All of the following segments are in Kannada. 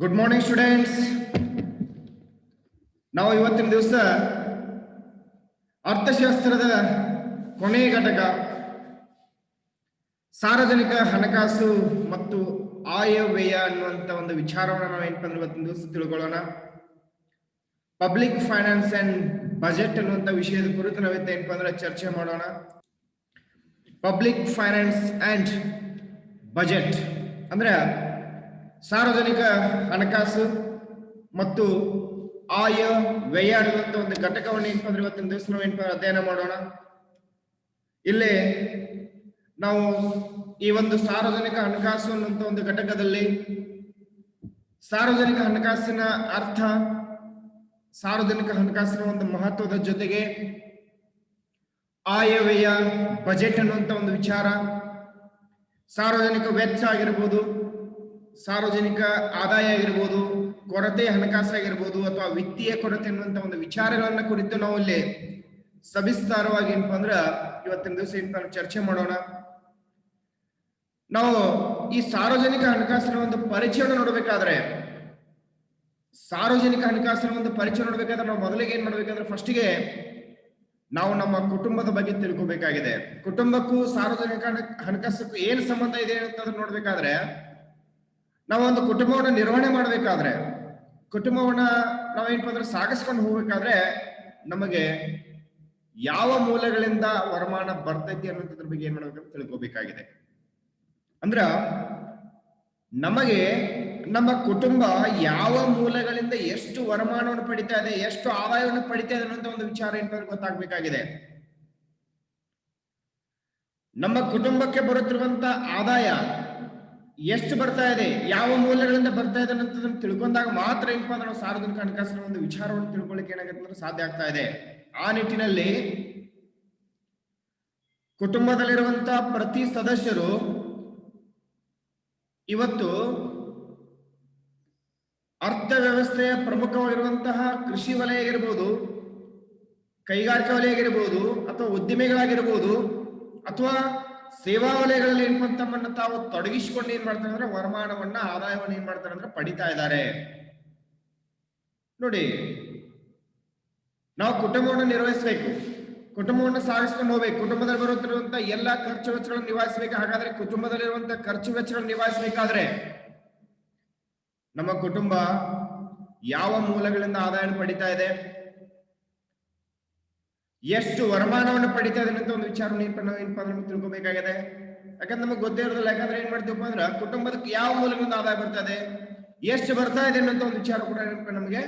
Good morning students. ನಾವು ಇವತ್ತಿನ ದಿವಸ ಅರ್ಥಶಾಸ್ತ್ರದ ಕೊನೆಯ ಘಟಕ ಸಾರ್ವಜನಿಕ ಹಣಕಾಸು ಮತ್ತು ಆಯವ್ಯಯ ಅನ್ನುವಂಥ ಒಂದು ವಿಚಾರವನ್ನು ನಾವು ಏನಪ್ಪ ಅಂದ್ರೆ ಇವತ್ತಿನ ದಿವಸ ತಿಳ್ಕೊಳ್ಳೋಣ. ಪಬ್ಲಿಕ್ ಫೈನಾನ್ಸ್ ಅಂಡ್ ಬಜೆಟ್ ಅನ್ನುವಂಥ ವಿಷಯದ ಕುರಿತು ನಾವಿತ್ತು ಏನಪ್ಪ ಅಂದ್ರೆ ಚರ್ಚೆ ಮಾಡೋಣ. ಪಬ್ಲಿಕ್ ಫೈನಾನ್ಸ್ ಅಂಡ್ ಬಜೆಟ್ ಅಂದ್ರೆ ಸಾರ್ವಜನಿಕ ಹಣಕಾಸು ಮತ್ತು ಆಯ ವ್ಯಯ ಅನ್ನುವಂಥ ಒಂದು ಘಟಕವನ್ನು ಏನಪ್ಪ ಅಂದ್ರೆ ಇವತ್ತಿನ ದಿವಸ ನಾವು ಏನಪ್ಪ ಅಧ್ಯಯನ ಮಾಡೋಣ. ಇಲ್ಲಿ ನಾವು ಈ ಒಂದು ಸಾರ್ವಜನಿಕ ಹಣಕಾಸು ಅನ್ನುವಂಥ ಒಂದು ಘಟಕದಲ್ಲಿ ಸಾರ್ವಜನಿಕ ಹಣಕಾಸಿನ ಅರ್ಥ, ಸಾರ್ವಜನಿಕ ಹಣಕಾಸಿನ ಒಂದು ಮಹತ್ವದ ಜೊತೆಗೆ ಆಯವ್ಯಯ ಬಜೆಟ್ ಅನ್ನುವಂಥ ಒಂದು ವಿಚಾರ, ಸಾರ್ವಜನಿಕ ವೆಚ್ಚ ಆಗಿರ್ಬೋದು, ಸಾರ್ವಜನಿಕ ಆದಾಯ ಆಗಿರ್ಬೋದು, ಕೊರತೆ ಹಣಕಾಸು ಆಗಿರ್ಬೋದು ಅಥವಾ ವಿತ್ತೀಯ ಕೊರತೆ ಅನ್ನುವಂಥ ಒಂದು ವಿಚಾರಗಳನ್ನ ಕುರಿತು ನಾವು ಇಲ್ಲಿ ಸವಿಸ್ತಾರವಾಗಿ ಏನಪ್ಪ ಅಂದ್ರ ಇವತ್ತಿನ ದಿವಸ ಏನಪ್ಪ ಚರ್ಚೆ ಮಾಡೋಣ. ನಾವು ಈ ಸಾರ್ವಜನಿಕ ಹಣಕಾಸಿನ ಒಂದು ಪರಿಚಯ ನೋಡ್ಬೇಕಾದ್ರೆ ನಾವು ಮೊದಲಿಗೆ ಏನ್ ಮಾಡ್ಬೇಕಂದ್ರೆ ಫಸ್ಟಿಗೆ ನಾವು ನಮ್ಮ ಕುಟುಂಬದ ಬಗ್ಗೆ ತಿಳ್ಕೊಬೇಕಾಗಿದೆ. ಕುಟುಂಬಕ್ಕೂ ಸಾರ್ವಜನಿಕ ಹಣಕಾಸಕ್ಕೂ ಏನ್ ಸಂಬಂಧ ಇದೆ ಅಂತ ನೋಡ್ಬೇಕಾದ್ರೆ, ನಾವು ಒಂದು ಕುಟುಂಬವನ್ನ ನಿರ್ವಹಣೆ ಮಾಡ್ಬೇಕಾದ್ರೆ, ಕುಟುಂಬವನ್ನ ನಾವೇನಪ್ಪ ಅಂದ್ರೆ ಸಾಗಿಸ್ಕೊಂಡು ಹೋಗ್ಬೇಕಾದ್ರೆ ನಮಗೆ ಯಾವ ಮೂಲಗಳಿಂದ ವರಮಾನ ಬರ್ತೈತಿ ಅನ್ನೋದ್ರ ಬಗ್ಗೆ ಏನ್ ಮಾಡ್ಬೇಕಂತ ತಿಳ್ಕೊಬೇಕಾಗಿದೆ. ಅಂದ್ರ ನಮಗೆ ನಮ್ಮ ಕುಟುಂಬ ಯಾವ ಮೂಲಗಳಿಂದ ಎಷ್ಟು ವರಮಾನವನ್ನು ಪಡಿತಾ ಇದೆ, ಎಷ್ಟು ಆದಾಯವನ್ನು ಪಡಿತಾ ಇದೆ ಅನ್ನೋ ಒಂದು ವಿಚಾರ ಏನಂತ ಗೊತ್ತಾಗ್ಬೇಕಾಗಿದೆ. ನಮ್ಮ ಕುಟುಂಬಕ್ಕೆ ಬರುತ್ತಿರುವಂತ ಆದಾಯ ಎಷ್ಟು ಬರ್ತಾ ಇದೆ, ಯಾವ ಮೂಲಗಳಿಂದ ಬರ್ತಾ ಇದೆ ಅನ್ನೋದನ್ನ ತಿಳ್ಕೊಂಡಾಗ ಮಾತ್ರ ಏನಪ್ಪಾ ಅಂದ್ರೆ ನಾವು ಸಾರ್ವಜನಿಕ ಹಣಕಾಸಿನ ಒಂದು ವಿಚಾರವನ್ನು ತಿಳ್ಕೊಳ್ಳಿಕ್ಕೆ ಏನಾಗುತ್ತೆ ಅಂದ್ರೆ ಸಾಧ್ಯ ಆಗ್ತಾ ಇದೆ. ಆ ನಿಟ್ಟಿನಲ್ಲಿ ಕುಟುಂಬದಲ್ಲಿರುವಂತಹ ಪ್ರತಿ ಸದಸ್ಯರು ಇವತ್ತು ಅರ್ಥವ್ಯವಸ್ಥೆಯ ಪ್ರಮುಖವಾಗಿರುವಂತಹ ಕೃಷಿ ವಲಯ ಆಗಿರ್ಬೋದು, ಕೈಗಾರಿಕಾ ವಲಯ ಆಗಿರ್ಬೋದು, ಅಥವಾ ಉದ್ದಿಮೆಗಳಾಗಿರ್ಬೋದು, ಅಥವಾ ಸೇವಾ ವಲಯಗಳಲ್ಲಿ ತಮ್ಮನ್ನ ತಾವು ತೊಡಗಿಸಿಕೊಂಡು ಏನ್ ಮಾಡ್ತಾರೆ ಅಂದ್ರೆ ವರಮಾನವನ್ನ, ಆದಾಯವನ್ನ ಏನ್ ಮಾಡ್ತಾರೆ ಅಂದ್ರೆ ಪಡಿತಾ ಇದ್ದಾರೆ. ನೋಡಿ, ನಾವು ಕುಟುಂಬವನ್ನು ನಿರ್ವಹಿಸಬೇಕು, ಕುಟುಂಬವನ್ನು ಸಾಗಿಸ್ಕೊಂಡು ಹೋಗ್ಬೇಕು, ಕುಟುಂಬದಲ್ಲಿ ಬರುತ್ತಿರುವಂತ ಎಲ್ಲಾ ಖರ್ಚು ವೆಚ್ಚಗಳನ್ನು ನಿಭಾಯಿಸಬೇಕು. ಹಾಗಾದ್ರೆ ಕುಟುಂಬದಲ್ಲಿರುವಂತಹ ಖರ್ಚು ವೆಚ್ಚಗಳನ್ನು ನಿಭಾಯಿಸಬೇಕಾದ್ರೆ ನಮ್ಮ ಕುಟುಂಬ ಯಾವ ಮೂಲಗಳಿಂದ ಆದಾಯ ಪಡಿತಾ ಇದೆ, ಎಷ್ಟು ವರಮಾನವನ್ನು ಪಡಿತಾ ಇದೆ ಅಂತ ಒಂದು ವಿಚಾರ ನಾವು ತಿಳ್ಕೊಬೇಕಾಗಿದೆ. ಯಾಕಂದ್ರೆ ನಮಗೆ ಗೊತ್ತೇ ಇರೋದಿಲ್ಲ. ಯಾಕಂದ್ರೆ ಏನ್ ಮಾಡ್ತೀವಪ್ಪ ಅಂದ್ರೆ ಕುಟುಂಬದಕ್ಕೆ ಯಾವ ಮೂಲಗಳಿಂದ ಆದಾಯ ಬರ್ತಾ ಇದೆ, ಎಷ್ಟು ಬರ್ತಾ ಇದೆ ಅನ್ನೋ ಒಂದು ವಿಚಾರ ಕೂಡ ನಮಗೆ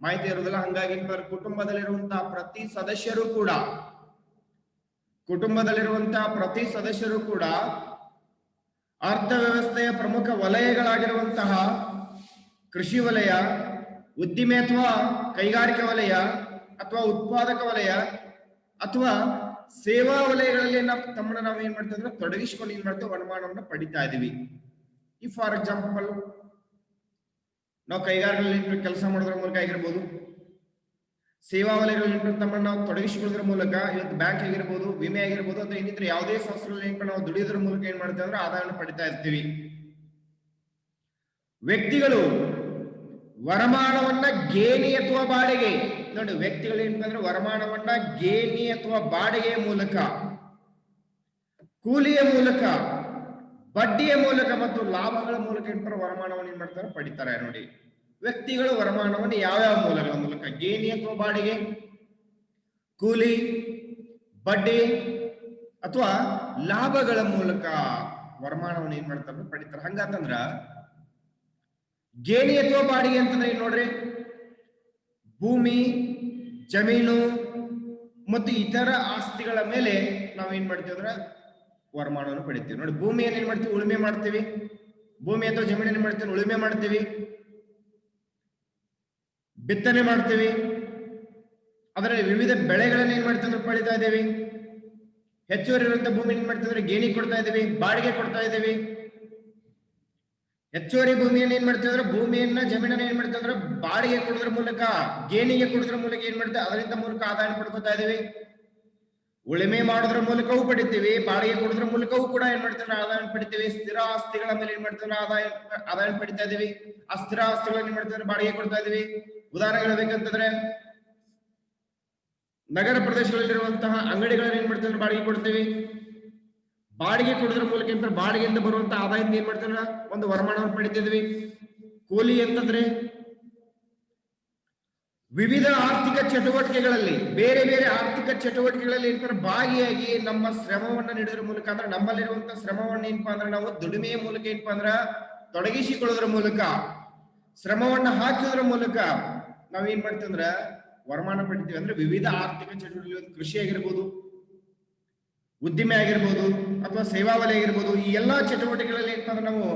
ಮಾಹಿತಿ ಇರೋದಿಲ್ಲ. ಹಂಗಾಗಿ ಕುಟುಂಬದಲ್ಲಿರುವಂತಹ ಪ್ರತಿ ಸದಸ್ಯರು ಕೂಡ ಅರ್ಥವ್ಯವಸ್ಥೆಯ ಪ್ರಮುಖ ವಲಯಗಳಾಗಿರುವಂತಹ ಕೃಷಿ ವಲಯ, ಉದ್ದಿಮೆ ಅಥವಾ ಕೈಗಾರಿಕಾ ವಲಯ, ಅಥವಾ ಉತ್ಪಾದಕ ವಲಯ, ಅಥವಾ ಸೇವಾ ವಲಯಗಳಲ್ಲಿ ನಾವು ಏನ್ ಮಾಡ್ತೀವಿ ಅಂದ್ರೆ ತೊಡಗಿಸ್ಕೊಂಡು ಏನ್ ಮಾಡ್ತೇವೆ ವರಮಾನವನ್ನು ಪಡಿತಾ ಇದೀವಿ. ಈ ಫಾರ್ ಎಕ್ಸಾಂಪಲ್ ನಾವು ಕೈಗಾರಿಕೆಗಳಲ್ಲಿ ಕೆಲಸ ಮಾಡೋದ್ರ ಮೂಲಕ ಆಗಿರ್ಬೋದು, ಸೇವಾ ವಲಯಗಳಲ್ಲಿ ತಮ್ಮನ್ನು ನಾವು ತೊಡಗಿಸಿಕೊಳ್ಳೋದ್ರ ಮೂಲಕ, ಇವತ್ತು ಬ್ಯಾಂಕ್ ಆಗಿರ್ಬೋದು, ವಿಮೆ ಆಗಿರ್ಬೋದು, ಅಥವಾ ಇನ್ನಿತರ ಯಾವುದೇ ಸಂಸ್ಥೆಗಳಲ್ಲಿ ನಾವು ದುಡಿಯೋದ್ರ ಮೂಲಕ ಏನ್ ಮಾಡ್ತೇವೆ ಅಂದ್ರೆ ಆದಾಯವನ್ನು ಪಡಿತಾ ಇರ್ತೀವಿ. ವ್ಯಕ್ತಿಗಳು ವರಮಾನವನ್ನ ಗೇಣಿ ಅಥವಾ ಬಾಡಿಗೆ, ನೋಡಿ ವ್ಯಕ್ತಿಗಳು ಏನಂದ್ರೆ ವರಮಾನವನ್ನ ಗೇಣಿ ಅಥವಾ ಬಾಡಿಗೆಯ ಮೂಲಕ, ಕೂಲಿಯ ಮೂಲಕ, ಬಡ್ಡಿಯ ಮೂಲಕ ಮತ್ತು ಲಾಭಗಳ ಮೂಲಕ ಏನಂತಾರೆ ವರಮಾನವನ್ನು ಏನ್ ಮಾಡ್ತಾರೆ ಪಡಿತಾರೆ. ನೋಡಿ, ವ್ಯಕ್ತಿಗಳು ವರಮಾನವನ್ನು ಯಾವ್ಯಾವ ಮೂಲಗಳ ಮೂಲಕ, ಗೇಣಿ ಅಥವಾ ಬಾಡಿಗೆ, ಕೂಲಿ, ಬಡ್ಡಿ ಅಥವಾ ಲಾಭಗಳ ಮೂಲಕ ವರಮಾನವನ್ನು ಏನ್ ಮಾಡ್ತಾರೆ ಪಡಿತಾರೆ. ಹಂಗಂತಂದ್ರ ಗೇಣಿ ಅಥವಾ ಬಾಡಿಗೆ ಅಂತಂದ್ರೆ ಏನ್ ನೋಡ್ರಿ, ಭೂಮಿ, ಜಮೀನು ಮತ್ತು ಇತರ ಆಸ್ತಿಗಳ ಮೇಲೆ ನಾವೇನ್ ಮಾಡ್ತೀವಿ ಅಂದ್ರೆ ವರಮಾನವನ್ನು ಪಡಿತೀವಿ. ನೋಡಿ, ಭೂಮಿಯನ್ನು ಏನ್ ಮಾಡ್ತೀವಿ, ಉಳುಮೆ ಮಾಡ್ತೀವಿ. ಭೂಮಿ ಅಥವಾ ಜಮೀನನ್ನು ಮಾಡ್ತೀವಿ, ಉಳುಮೆ ಮಾಡ್ತೀವಿ, ಬಿತ್ತನೆ ಮಾಡ್ತೀವಿ. ಅದರಲ್ಲಿ ವಿವಿಧ ಬೆಳೆಗಳನ್ನ ಏನ್ ಮಾಡ್ತೀವಿ ಅಂದ್ರೆ ಪಡಿತಾ ಇದ್ದೀವಿ. ಹೆಚ್ಚುವರಿ ಇರುವಂತ ಭೂಮಿ ಏನ್ ಮಾಡ್ತೀವಿ ಅಂದ್ರೆ ಗೇಣಿ ಕೊಡ್ತಾ ಇದ್ದೀವಿ, ಬಾಡಿಗೆ ಕೊಡ್ತಾ ಇದ್ದೀವಿ. ಹೆಚ್ಚುವರಿ ಭೂಮಿಯನ್ನು ಏನ್ ಮಾಡ್ತೀವಿ ಅಂದ್ರೆ ಭೂಮಿಯನ್ನ, ಜಮೀನನ್ನ ಏನ್ ಮಾಡ್ತೀವಿ ಅಂದ್ರೆ ಬಾಡಿಗೆ ಕೊಡೋದ್ರ ಮೂಲಕ, ಗೇಣಿಗೆ ಕೊಡೋದ್ರ ಮೂಲಕ ಏನ್ ಮಾಡ್ತೀವಿ ಅದರಿಂದ ಮೂಲಕ ಆದಾಯ ಪಡ್ಕೊತಾ ಇದೀವಿ. ಉಳಿಮೆ ಮಾಡೋದ್ರ ಮೂಲಕವೂ ಪಡಿತೀವಿ, ಬಾಡಿಗೆ ಕೊಡೋದ್ರ ಮೂಲಕವೂ ಕೂಡ ಏನ್ ಮಾಡ್ತೀವಿ ಆದಾಯ ಪಡಿತೀವಿ. ಸ್ಥಿರ ಆಸ್ತಿಗಳ ಮೇಲೆ ಏನ್ ಮಾಡ್ತೀವಿ ಆದಾಯ ಪಡಿತಾ ಇದೀವಿ. ಆ ಸ್ಥಿರ ಆಸ್ತಿಗಳನ್ನ ಏನ್ ಮಾಡ್ತೀವಿ ಬಾಡಿಗೆ ಕೊಡ್ತಾ ಇದೀವಿ. ಉದಾಹರಣೆ ಹೇಳ್ಬೇಕಂತಂದ್ರೆ ನಗರ ಪ್ರದೇಶಗಳಲ್ಲಿರುವಂತಹ ಅಂಗಡಿಗಳನ್ನ ಏನ್ ಮಾಡ್ತೀವಿ ಬಾಡಿಗೆ ಕೊಡ್ತೀವಿ. ಬಾಡಿಗೆ ಕೊಡೋದ್ರ ಮೂಲಕ ಏನ್ ಬಾಡಿಗೆಯಿಂದ ಬರುವಂತಹ ಆದಾಯದಿಂದ ಏನ್ ಮಾಡ್ತೀವಿ ಒಂದು ವರಮಾನವನ್ನು ಪಡಿತಿದ್ವಿ. ಕೂಲಿ ಅಂತಂದ್ರೆ ವಿವಿಧ ಆರ್ಥಿಕ ಚಟುವಟಿಕೆಗಳಲ್ಲಿ ಬೇರೆ ಬೇರೆ ಆರ್ಥಿಕ ಚಟುವಟಿಕೆಗಳಲ್ಲಿ ಏನಂತಾರೆ ಭಾಗಿಯಾಗಿ ನಮ್ಮ ಶ್ರಮವನ್ನ ನೀಡೋದ್ರ ಮೂಲಕ ಅಂದ್ರೆ ನಮ್ಮಲ್ಲಿರುವಂತಹ ಶ್ರಮವನ್ನ ಏನಪ್ಪಾ ಅಂದ್ರೆ ನಾವು ದುಡಿಮೆಯ ಮೂಲಕ ಏನಪ್ಪಾ ಅಂದ್ರ ತೊಡಗಿಸಿಕೊಳ್ಳೋದ್ರ ಮೂಲಕ ಶ್ರಮವನ್ನ ಹಾಕೋದ್ರ ಮೂಲಕ ನಾವೇನ್ ಮಾಡ್ತೀವಿ ಅಂದ್ರ ವರಮಾನ ಪಡಿತೀವಿ. ಅಂದ್ರೆ ವಿವಿಧ ಆರ್ಥಿಕ ಚಟುವಟಿಕೆಗಳು ಕೃಷಿ ಆಗಿರ್ಬೋದು, ಉದ್ದಿಮೆ ಆಗಿರ್ಬೋದು, ಅಥವಾ ಸೇವಾ ವಲಯ ಆಗಿರ್ಬೋದು, ಈ ಎಲ್ಲಾ ಚಟುವಟಿಕೆಗಳಲ್ಲಿ ಏನಪ್ಪಾ ಅಂದ್ರೆ ನಾವು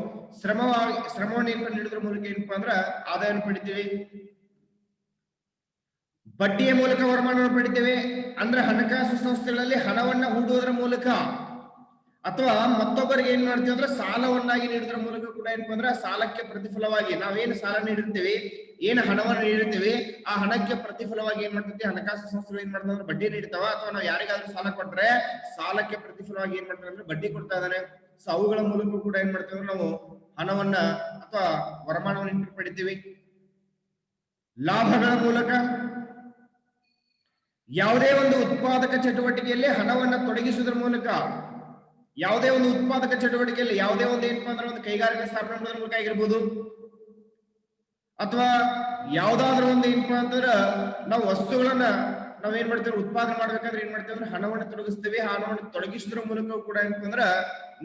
ಶ್ರಮವನ್ನ ಏನಪ್ಪಾ ನೀಡೋದ್ರ ಮೂಲಕ ಏನಪ್ಪಾ ಅಂದ್ರ ಆದಾಯವನ್ನು ಪಡಿತೀವಿ. ಬಡ್ಡಿಯ ಮೂಲಕ ವರಮಾನವನ್ನು ಪಡಿತೇವೆ. ಅಂದ್ರೆ ಹಣಕಾಸು ಸಂಸ್ಥೆಗಳಲ್ಲಿ ಹಣವನ್ನ ಹೂಡುವುದರ ಮೂಲಕ ಅಥವಾ ಮತ್ತೊಬ್ಬರಿಗೆ ಏನ್ ಮಾಡ್ತೀವಿ ಅಂದ್ರೆ ಸಾಲವನ್ನಾಗಿ ನೀಡುವುದರ ಮೂಲಕ ಕೂಡ ಏನಪ್ಪಾ ಅಂದ್ರೆ ಸಾಲಕ್ಕೆ ಪ್ರತಿಫಲವಾಗಿ ನಾವೇನು ಸಾಲ ನೀಡಿರ್ತೀವಿ, ಏನು ಹಣವನ್ನು ನೀಡಿರ್ತೀವಿ, ಆ ಹಣಕ್ಕೆ ಪ್ರತಿಫಲವಾಗಿ ಏನ್ ಮಾಡ್ತೀವಿ ಹಣಕಾಸು ಸಂಸ್ಥೆಗಳು ಏನ್ ಮಾಡ್ತಾವೆ ಅಂದ್ರೆ ಬಡ್ಡಿ ನೀಡ್ತಾವ. ಅಥವಾ ನಾವು ಯಾರಿಗಾದ್ರೂ ಸಾಲ ಕೊಟ್ರೆ ಸಾಲಕ್ಕೆ ಪ್ರತಿಫಲವಾಗಿ ಏನ್ ಮಾಡ್ತಾರೆ ಅಂದ್ರೆ ಬಡ್ಡಿ ಕೊಡ್ತಾ ಇದ್ದಾನೆ. ಸೊ ಅವುಗಳ ಮೂಲಕ ಕೂಡ ಏನ್ ಮಾಡ್ತೀವಿ ಅಂದ್ರೆ ನಾವು ಹಣವನ್ನ ಅಥವಾ ವರಮಾನವನ್ನು ಪಡಿತೀವಿ. ಲಾಭಗಳ ಮೂಲಕ ಯಾವುದೇ ಒಂದು ಉತ್ಪಾದಕ ಚಟುವಟಿಕೆಯಲ್ಲಿ ಹಣವನ್ನ ತೊಡಗಿಸುವುದರ ಮೂಲಕ, ಯಾವುದೇ ಒಂದು ಉತ್ಪಾದಕ ಚಟುವಟಿಕೆಯಲ್ಲಿ ಯಾವುದೇ ಒಂದು ಏನಪ್ಪಾ ಅಂದ್ರೆ ಒಂದು ಕೈಗಾರಿಕೆ ಸ್ಥಾಪನೆ ಮಾಡೋದ್ರ ಮೂಲಕ ಆಗಿರ್ಬೋದು, ಅಥವಾ ಯಾವ್ದಾದ್ರು ಒಂದು ಏನಪ್ಪಾ ಅಂತಂದ್ರೆ ನಾವು ವಸ್ತುಗಳನ್ನ ನಾವೇನ್ ಮಾಡ್ತೇವೆ ಉತ್ಪಾದನೆ ಮಾಡ್ಬೇಕಾದ್ರೆ ಏನ್ ಮಾಡ್ತೇವೆ ಅಂದ್ರೆ ಹಣವನ್ನು ತೊಡಗಿಸ್ತೀವಿ. ಹಣವನ್ನು ತೊಡಗಿಸೋದ್ರ ಮೂಲಕ ಕೂಡ ಏನಪ್ಪಾ ಅಂದ್ರ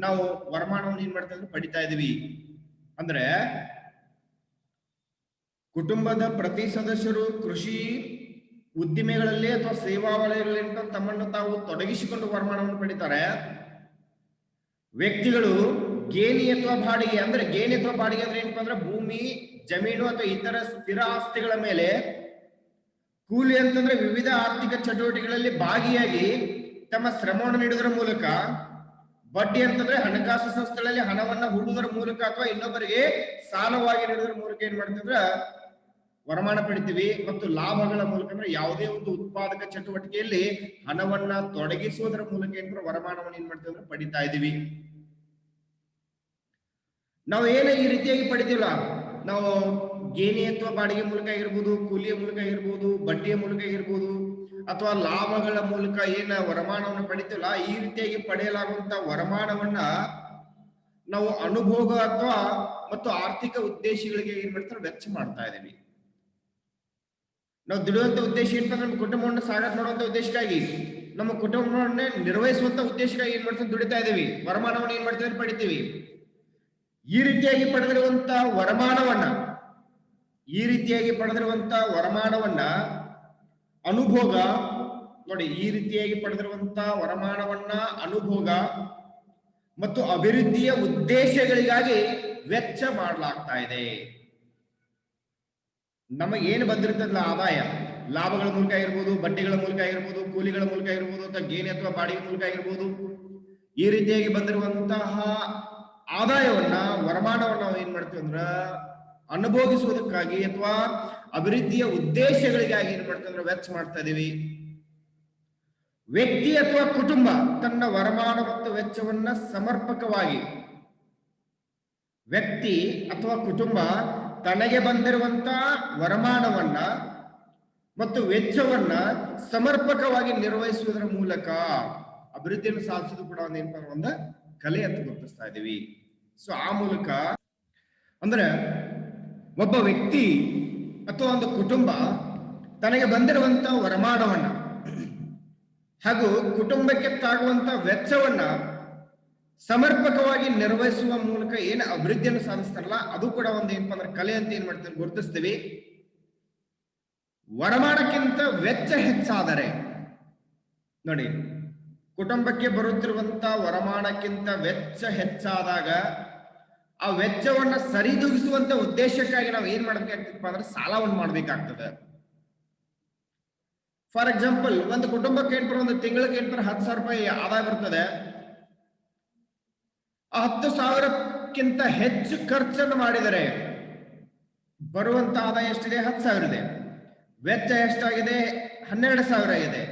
ನಾವು ವರಮಾನವನ್ನು ಏನ್ ಮಾಡ್ತೇವೆ ಅಂದ್ರೆ ಪಡಿತಾ ಇದೀವಿ. ಅಂದ್ರೆ ಕುಟುಂಬದ ಪ್ರತಿ ಸದಸ್ಯರು ಕೃಷಿ ಉದ್ದಿಮೆಗಳಲ್ಲಿ ಅಥವಾ ಸೇವಾ ವಲಯಗಳಲ್ಲಿ ತಮ್ಮನ್ನು ತಾವು ತೊಡಗಿಸಿಕೊಂಡು ವರಮಾನವನ್ನು ಪಡಿತಾರೆ. ವ್ಯಕ್ತಿಗಳು ಗೇಣಿ ಅಥವಾ ಬಾಡಿಗೆ, ಅಂದ್ರೆ ಗೇಣಿ ಅಥವಾ ಬಾಡಿಗೆ ಅಂದ್ರೆ ಏನಪ್ಪಾ ಅಂದ್ರೆ ಭೂಮಿ, ಜಮೀನು ಅಥವಾ ಇತರ ಸ್ಥಿರ ಆಸ್ತಿಗಳ ಮೇಲೆ, ಕೂಲಿ ಅಂತಂದ್ರೆ ವಿವಿಧ ಆರ್ಥಿಕ ಚಟುವಟಿಕೆಗಳಲ್ಲಿ ಭಾಗಿಯಾಗಿ ತಮ್ಮ ಶ್ರಮವನ್ನು ನೀಡುವುದರ ಮೂಲಕ, ಬಡ್ಡಿ ಅಂತಂದ್ರೆ ಹಣಕಾಸು ಸಂಸ್ಥೆಗಳಲ್ಲಿ ಹಣವನ್ನ ಹೂಡುವುದರ ಮೂಲಕ ಅಥವಾ ಇನ್ನೊಬ್ಬರಿಗೆ ಸಾಲವಾಗಿ ನೀಡುವುದರ ಮೂಲಕ ಏನ್ ಮಾಡ್ತಿದ್ರ ವರಮಾನ ಪಡಿತೀವಿ. ಮತ್ತು ಲಾಭಗಳ ಮೂಲಕ ಅಂದ್ರೆ ಯಾವುದೇ ಒಂದು ಉತ್ಪಾದಕ ಚಟುವಟಿಕೆಯಲ್ಲಿ ಹಣವನ್ನ ತೊಡಗಿಸುವುದರ ಮೂಲಕ ಏನ್ ವರಮಾನವನ್ನು ಏನ್ ಮಾಡ್ತೀವಿ ಅಂದ್ರೆ ಪಡಿತಾ ಇದೀವಿ. ನಾವು ಏನ ಈ ರೀತಿಯಾಗಿ ಪಡಿತೀವಲ್ಲ, ನಾವು ಗೇಣಿ ಅಥವಾ ಬಾಡಿಗೆ ಮೂಲಕ ಆಗಿರ್ಬೋದು, ಕೂಲಿಯ ಮೂಲಕ ಆಗಿರ್ಬೋದು, ಬಡ್ಡಿಯ ಮೂಲಕ ಆಗಿರ್ಬೋದು, ಅಥವಾ ಲಾಭಗಳ ಮೂಲಕ ಏನ ವರಮಾನವನ್ನು ಪಡಿತೀವಲ್ಲ, ಈ ರೀತಿಯಾಗಿ ಪಡೆಯಲಾಗುವಂತ ವರಮಾನವನ್ನ ನಾವು ಅನುಭೋಗ ಅಥವಾ ಮತ್ತು ಆರ್ಥಿಕ ಉದ್ದೇಶಗಳಿಗೆ ಏನ್ ಮಾಡ್ತಾರೆ ವೆಚ್ಚ ಮಾಡ್ತಾ ಇದೀವಿ. ನಾವು ದುಡಿಯುವಂತ ಉದ್ದೇಶ ಏನಂತ ನಮ್ಮ ಕುಟುಂಬವನ್ನು ಸಾಗಾಟ ಮಾಡುವಂತ ಉದ್ದೇಶಕ್ಕಾಗಿ, ನಮ್ಮ ಕುಟುಂಬವನ್ನೇ ನಿರ್ವಹಿಸುವಂತ ಉದ್ದೇಶಕ್ಕಾಗಿ ಏನ್ ಮಾಡ್ತೀವಿ ದುಡಿತಾ ಇದೀವಿ. ವರಮಾನವನ್ನು ಏನ್ ಮಾಡ್ತೀವಿ ಪಡಿತೀವಿ. ಈ ರೀತಿಯಾಗಿ ಪಡೆದಿರುವಂತ ವರಮಾನವನ್ನ ಅನುಭೋಗ ನೋಡಿ, ಈ ರೀತಿಯಾಗಿ ಪಡೆದಿರುವಂತ ವರಮಾನವನ್ನ ಅನುಭೋಗ ಮತ್ತು ಅಭಿವೃದ್ಧಿಯ ಉದ್ದೇಶಗಳಿಗಾಗಿ ವೆಚ್ಚ ಮಾಡಲಾಗ್ತಾ ಇದೆ. ನಮಗೇನು ಬಂದಿರ್ತದಲ್ಲ ಆದಾಯ, ಲಾಭಗಳ ಮೂಲಕ ಆಗಿರ್ಬೋದು, ಬಡ್ಡಿಗಳ ಮೂಲಕ ಆಗಿರ್ಬೋದು, ಕೂಲಿಗಳ ಮೂಲಕ ಆಗಿರ್ಬೋದು, ಅಥವಾ ಗೇಣಿ ಅಥವಾ ಬಾಡಿಗೆ ಮೂಲಕ ಆಗಿರ್ಬೋದು, ಈ ರೀತಿಯಾಗಿ ಬಂದಿರುವಂತಹ ಆದಾಯವನ್ನ ವರಮಾನವನ್ನ ನಾವು ಏನ್ ಮಾಡ್ತೀವಿ ಅಂದ್ರ ಅನುಭೋಗಿಸುವುದಕ್ಕಾಗಿ ಅಥವಾ ಅಭಿವೃದ್ಧಿಯ ಉದ್ದೇಶಗಳಿಗಾಗಿ ಏನ್ ಮಾಡ್ತೀವಿ ಅಂದ್ರೆ ವೆಚ್ಚ ಮಾಡ್ತಾ ಇದೀವಿ. ವ್ಯಕ್ತಿ ಅಥವಾ ಕುಟುಂಬ ತನ್ನ ವರಮಾನ ಮತ್ತು ವೆಚ್ಚವನ್ನ ಸಮರ್ಪಕವಾಗಿ, ವ್ಯಕ್ತಿ ಅಥವಾ ಕುಟುಂಬ ತನಗೆ ಬಂದಿರುವಂತ ವರಮಾನವನ್ನ ಮತ್ತು ವೆಚ್ಚವನ್ನ ಸಮರ್ಪಕವಾಗಿ ನಿರ್ವಹಿಸುವುದರ ಮೂಲಕ ಅಭಿವೃದ್ಧಿಯನ್ನು ಸಾಧಿಸುವುದು ಕೂಡ ಒಂದು ಕಲೆ ಅಂತ ಗುರುತಿಸ್ತಾ ಇದೀವಿ. ಸೊ ಆ ಮೂಲಕ ಅಂದ್ರೆ ಒಬ್ಬ ವ್ಯಕ್ತಿ ಅಥವಾ ಒಂದು ಕುಟುಂಬ ತನಗೆ ಬಂದಿರುವಂತ ವರಮಾನವನ್ನ ಹಾಗೂ ಕುಟುಂಬಕ್ಕೆ ತಾಗುವಂತ ವೆಚ್ಚವನ್ನ ಸಮರ್ಪಕವಾಗಿ ನಿರ್ವಹಿಸುವ ಮೂಲಕ ಏನು ಅಭಿವೃದ್ಧಿಯನ್ನು ಸಾಧಿಸ್ತಾರಲ್ಲ, ಅದು ಕೂಡ ಒಂದು ಏನಪ್ಪಾ ಅಂದ್ರೆ ಕಲೆ ಅಂತ ಏನ್ ಮಾಡ್ತೀವಿ ಗುರುತಿಸ್ತೀವಿ. ವರಮಾನಕ್ಕಿಂತ ವೆಚ್ಚ ಹೆಚ್ಚಾದರೆ ನೋಡಿ, ಕುಟುಂಬಕ್ಕೆ ಬರುತ್ತಿರುವಂತ ವರಮಾನಕ್ಕಿಂತ ವೆಚ್ಚ ಹೆಚ್ಚಾದಾಗ ಆ ವೆಚ್ಚವನ್ನ ಸರಿದೂಗಿಸುವಂತ ಉದ್ದೇಶಕ್ಕಾಗಿ ನಾವು ಏನ್ ಮಾಡ್ಬೇಕಾಗ್ತದಪ್ಪ ಅಂದ್ರೆ ಸಾಲವನ್ನು ಮಾಡ್ಬೇಕಾಗ್ತದೆ. ಫಾರ್ ಎಕ್ಸಾಂಪಲ್, ಒಂದು ಕುಟುಂಬಕ್ಕೆ ಏನ್ಪರ ಒಂದು ತಿಂಗಳಿಗೆ ಏನ್ಪರ 10,000 ರೂಪಾಯಿ ಆದಾಯ ಬರ್ತದೆ. ಆ 10,000ಕ್ಕಿಂತ ಹೆಚ್ಚು ಖರ್ಚನ್ನು ಮಾಡಿದರೆ ಬರುವಂತ ಆದಾಯ ಎಷ್ಟಿದೆ? 10,000 ಇದೆ. ವೆಚ್ಚ ಎಷ್ಟಾಗಿದೆ? 12,000 ಇದೆ.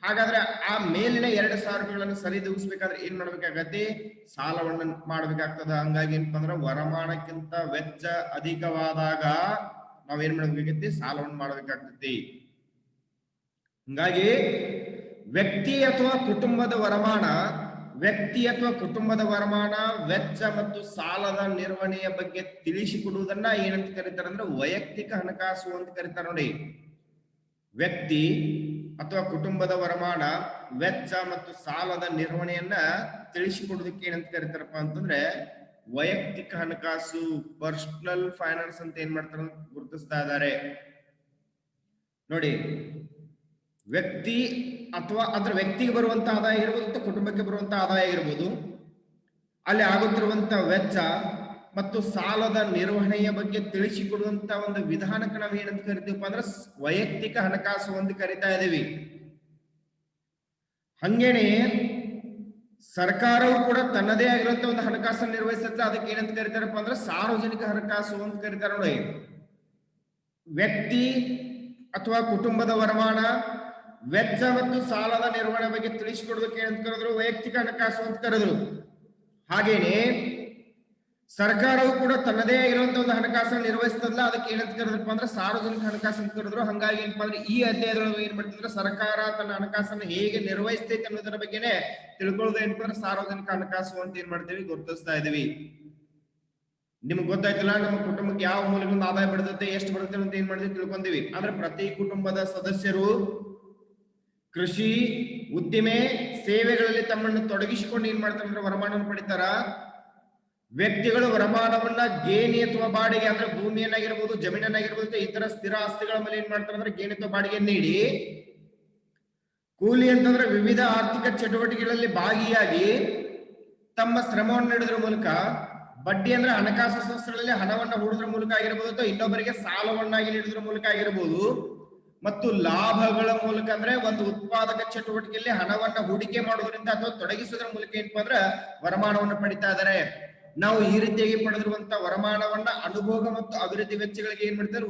ಹಾಗಾದ್ರೆ ಆ ಮೇಲಿನ 2,000 ರೂಪಾಯಿಗಳನ್ನು ಸರಿದೂಗಿಸ್ಬೇಕಾದ್ರೆ ಏನ್ ಮಾಡ್ಬೇಕಾಗತ್ತೆ? ಸಾಲವನ್ನು ಮಾಡ್ಬೇಕಾಗ್ತದ. ಹಂಗಾಗಿ ಏನಪ್ಪಾ ಅಂದ್ರ ವರಮಾನಕ್ಕಿಂತ ವೆಚ್ಚ ಅಧಿಕವಾದಾಗ ನಾವೇನ್ ಮಾಡ್ಬೇಕಾಗತ್ತೆ? ಸಾಲವನ್ನು ಮಾಡ್ಬೇಕಾಗ್ತತಿ. ಹಂಗಾಗಿ ವ್ಯಕ್ತಿ ಅಥವಾ ಕುಟುಂಬದ ವರಮಾನ, ವೆಚ್ಚ ಮತ್ತು ಸಾಲದ ನಿರ್ವಹಣೆಯ ಬಗ್ಗೆ ತಿಳಿಸಿಕೊಡುವುದನ್ನ ಏನಂತ ಕರೀತಾರೆ ಅಂದ್ರೆ ವೈಯಕ್ತಿಕ ಹಣಕಾಸು ಅಂತ ಕರೀತಾರೆ ನೋಡಿ. ವ್ಯಕ್ತಿ ಅಥವಾ ಕುಟುಂಬದ ವರಮಾನ, ವೆಚ್ಚ ಮತ್ತು ಸಾಲದ ನಿರ್ವಹಣೆಯನ್ನ ತಿಳಿಸಿಕೊಡುವುದಕ್ಕೆ ಏನಂತ ಕರೀತಾರಪ್ಪ ಅಂತಂದ್ರೆ ವೈಯಕ್ತಿಕ ಹಣಕಾಸು, ಪರ್ಸನಲ್ ಫೈನಾನ್ಸ್ ಅಂತ ಏನ್ ಮಾಡ್ತಾರೆ ಗುರುತಿಸ್ತಾ ಇದ್ದಾರೆ ನೋಡಿ. ವ್ಯಕ್ತಿ ಅಥವಾ ಅದ್ರ ವ್ಯಕ್ತಿಗೆ ಬರುವಂತ ಆದಾಯ ಇರ್ಬೋದು ಅಥವಾ ಕುಟುಂಬಕ್ಕೆ ಬರುವಂತ ಆದಾಯ ಇರ್ಬೋದು, ಅಲ್ಲಿ ಆಗುತ್ತಿರುವಂತ ವೆಚ್ಚ ಮತ್ತು ಸಾಲದ ನಿರ್ವಹಣೆಯ ಬಗ್ಗೆ ತಿಳಿಸಿಕೊಡುವಂತ ಒಂದು ವಿಧಾನಕ್ಕೆ ನಾವು ಏನಂತ ಕರಿತೀವಪ್ಪ ಅಂದ್ರೆ ವೈಯಕ್ತಿಕ ಹಣಕಾಸು ಅಂತ ಕರಿತಾ ಇದೀವಿ. ಹಂಗೇನೆ ಸರ್ಕಾರವು ಕೂಡ ತನ್ನದೇ ಆಗಿರುವಂತ ಒಂದು ಹಣಕಾಸನ್ನು ನಿರ್ವಹಿಸುತ್ತೆ. ಅದಕ್ಕೆ ಏನಂತ ಕರೀತಾರಪ್ಪ ಅಂದ್ರೆ ಸಾರ್ವಜನಿಕ ಹಣಕಾಸು ಅಂತ ಕರೀತಾರ ನೋಡಿ. ವ್ಯಕ್ತಿ ಅಥವಾ ಕುಟುಂಬದ ವರಮಾನ, ವೆಚ್ಚ ಮತ್ತು ಸಾಲದ ನಿರ್ವಹಣೆ ಬಗ್ಗೆ ತಿಳಿಸಿಕೊಡೋದಕ್ಕೆ ಏನಂತ ಕರೆದ್ರು? ವೈಯಕ್ತಿಕ ಹಣಕಾಸು ಅಂತ ಕರೆದ್ರು. ಹಾಗೇನೆ ಸರ್ಕಾರವು ಕೂಡ ತನ್ನದೇ ಆಗಿರುವಂತ ಒಂದು ಹಣಕಾಸನ್ನು ನಿರ್ವಹಿಸ್ತದಲ್ಲ, ಅದಕ್ಕೆ ಏನಂತ ಕರೆದ್ರಪ್ಪ ಅಂದ್ರೆ ಸಾರ್ವಜನಿಕ ಹಣಕಾಸು ಅಂತ ಕರೆದ್ರು. ಹಂಗಾಗಿ ಏನಪ್ಪಾ ಅಂದ್ರೆ ಈ ಅಧ್ಯಾಯದೊಳಗೆ ಏನ್ ಮಾಡ್ತಿದ್ರೆ ಸರ್ಕಾರ ತನ್ನ ಹಣಕಾಸನ್ನು ಹೇಗೆ ನಿರ್ವಹಿಸ್ತೈತೆ ಅನ್ನೋದರ ಬಗ್ಗೆನೆ ತಿಳ್ಕೊಳ್ಳೋದು ಏನಪ್ಪ ಅಂದ್ರೆ ಸಾರ್ವಜನಿಕ ಹಣಕಾಸು ಅಂತ ಏನ್ ಮಾಡ್ತೀವಿ? ಗುರುತಿಸ್ತಾ ಇದೀವಿ. ನಿಮ್ಗೆ ಗೊತ್ತಾಯ್ತಲ್ಲ, ನಮ್ಮ ಕುಟುಂಬಕ್ಕೆ ಯಾವ ಮೂಲಗಳಿಂದ ಆದಾಯ ಬರ್ತದೆ, ಎಷ್ಟು ಬರುತ್ತೆ ಅಂತ ಏನ್ ಮಾಡ್ತೀವಿ? ತಿಳ್ಕೊಂತೀವಿ. ಅಂದ್ರೆ ಪ್ರತಿ ಕುಟುಂಬದ ಸದಸ್ಯರು ಕೃಷಿ, ಉದ್ದಿಮೆ, ಸೇವೆಗಳಲ್ಲಿ ತಮ್ಮನ್ನು ತೊಡಗಿಸಿಕೊಂಡು ಏನ್ ಮಾಡ್ತಾರೆ ಅಂದ್ರೆ ವರಮಾನವನ್ನು ಪಡಿತಾರ. ವ್ಯಕ್ತಿಗಳು ವರಮಾನವನ್ನ ಗೇಣಿ ಅಥವಾ ಬಾಡಿಗೆ, ಅಂದ್ರೆ ಭೂಮಿಯನ್ನಾಗಿರ್ಬೋದು, ಜಮೀನನ್ನಾಗಿರ್ಬೋದು, ಇತರ ಸ್ಥಿರ ಆಸ್ತಿಗಳ ಮೇಲೆ ಏನ್ ಮಾಡ್ತಾರೆ ಅಂದ್ರೆ ಗೇಣಿ ಅಥವಾ ಬಾಡಿಗೆ ನೀಡಿ, ಕೂಲಿ ಅಂತಂದ್ರೆ ವಿವಿಧ ಆರ್ಥಿಕ ಚಟುವಟಿಕೆಗಳಲ್ಲಿ ಭಾಗಿಯಾಗಿ ತಮ್ಮ ಶ್ರಮವನ್ನು ನೀಡೋದ್ರ ಮೂಲಕ, ಬಡ್ಡಿ ಅಂದ್ರೆ ಹಣಕಾಸು ಸಂಸ್ಥೆಗಳಲ್ಲಿ ಹಣವನ್ನ ಹೂಡೋದ್ರ ಮೂಲಕ ಆಗಿರ್ಬೋದು, ಅಥವಾ ಇನ್ನೊಬ್ಬರಿಗೆ ಸಾಲವನ್ನಾಗಿ ನೀಡೋದ್ರ ಮೂಲಕ ಆಗಿರ್ಬೋದು, ಮತ್ತು ಲಾಭಗಳ ಮೂಲಕ ಅಂದ್ರೆ ಒಂದು ಉತ್ಪಾದಕ ಚಟುವಟಿಕೆಯಲ್ಲಿ ಹಣವನ್ನ ಹೂಡಿಕೆ ಮಾಡೋದ್ರಿಂದ ಅಥವಾ ತೊಡಗಿಸೋದ್ರ ಮೂಲಕ ಏನಪ್ಪಾ ಅಂದ್ರೆ ವರಮಾನವನ್ನು ಪಡಿತಾ ಇದ್ದಾರೆ. ನಾವು ಈ ರೀತಿಯಾಗಿ ಪಡೆದಿರುವಂತ ವರಮಾನವನ್ನ ಅನುಭೋಗ ಮತ್ತು ಅಭಿವೃದ್ಧಿ ವೆಚ್ಚಗಳಿಗೆ ಏನ್ ಮಾಡ್ತಾರೆ?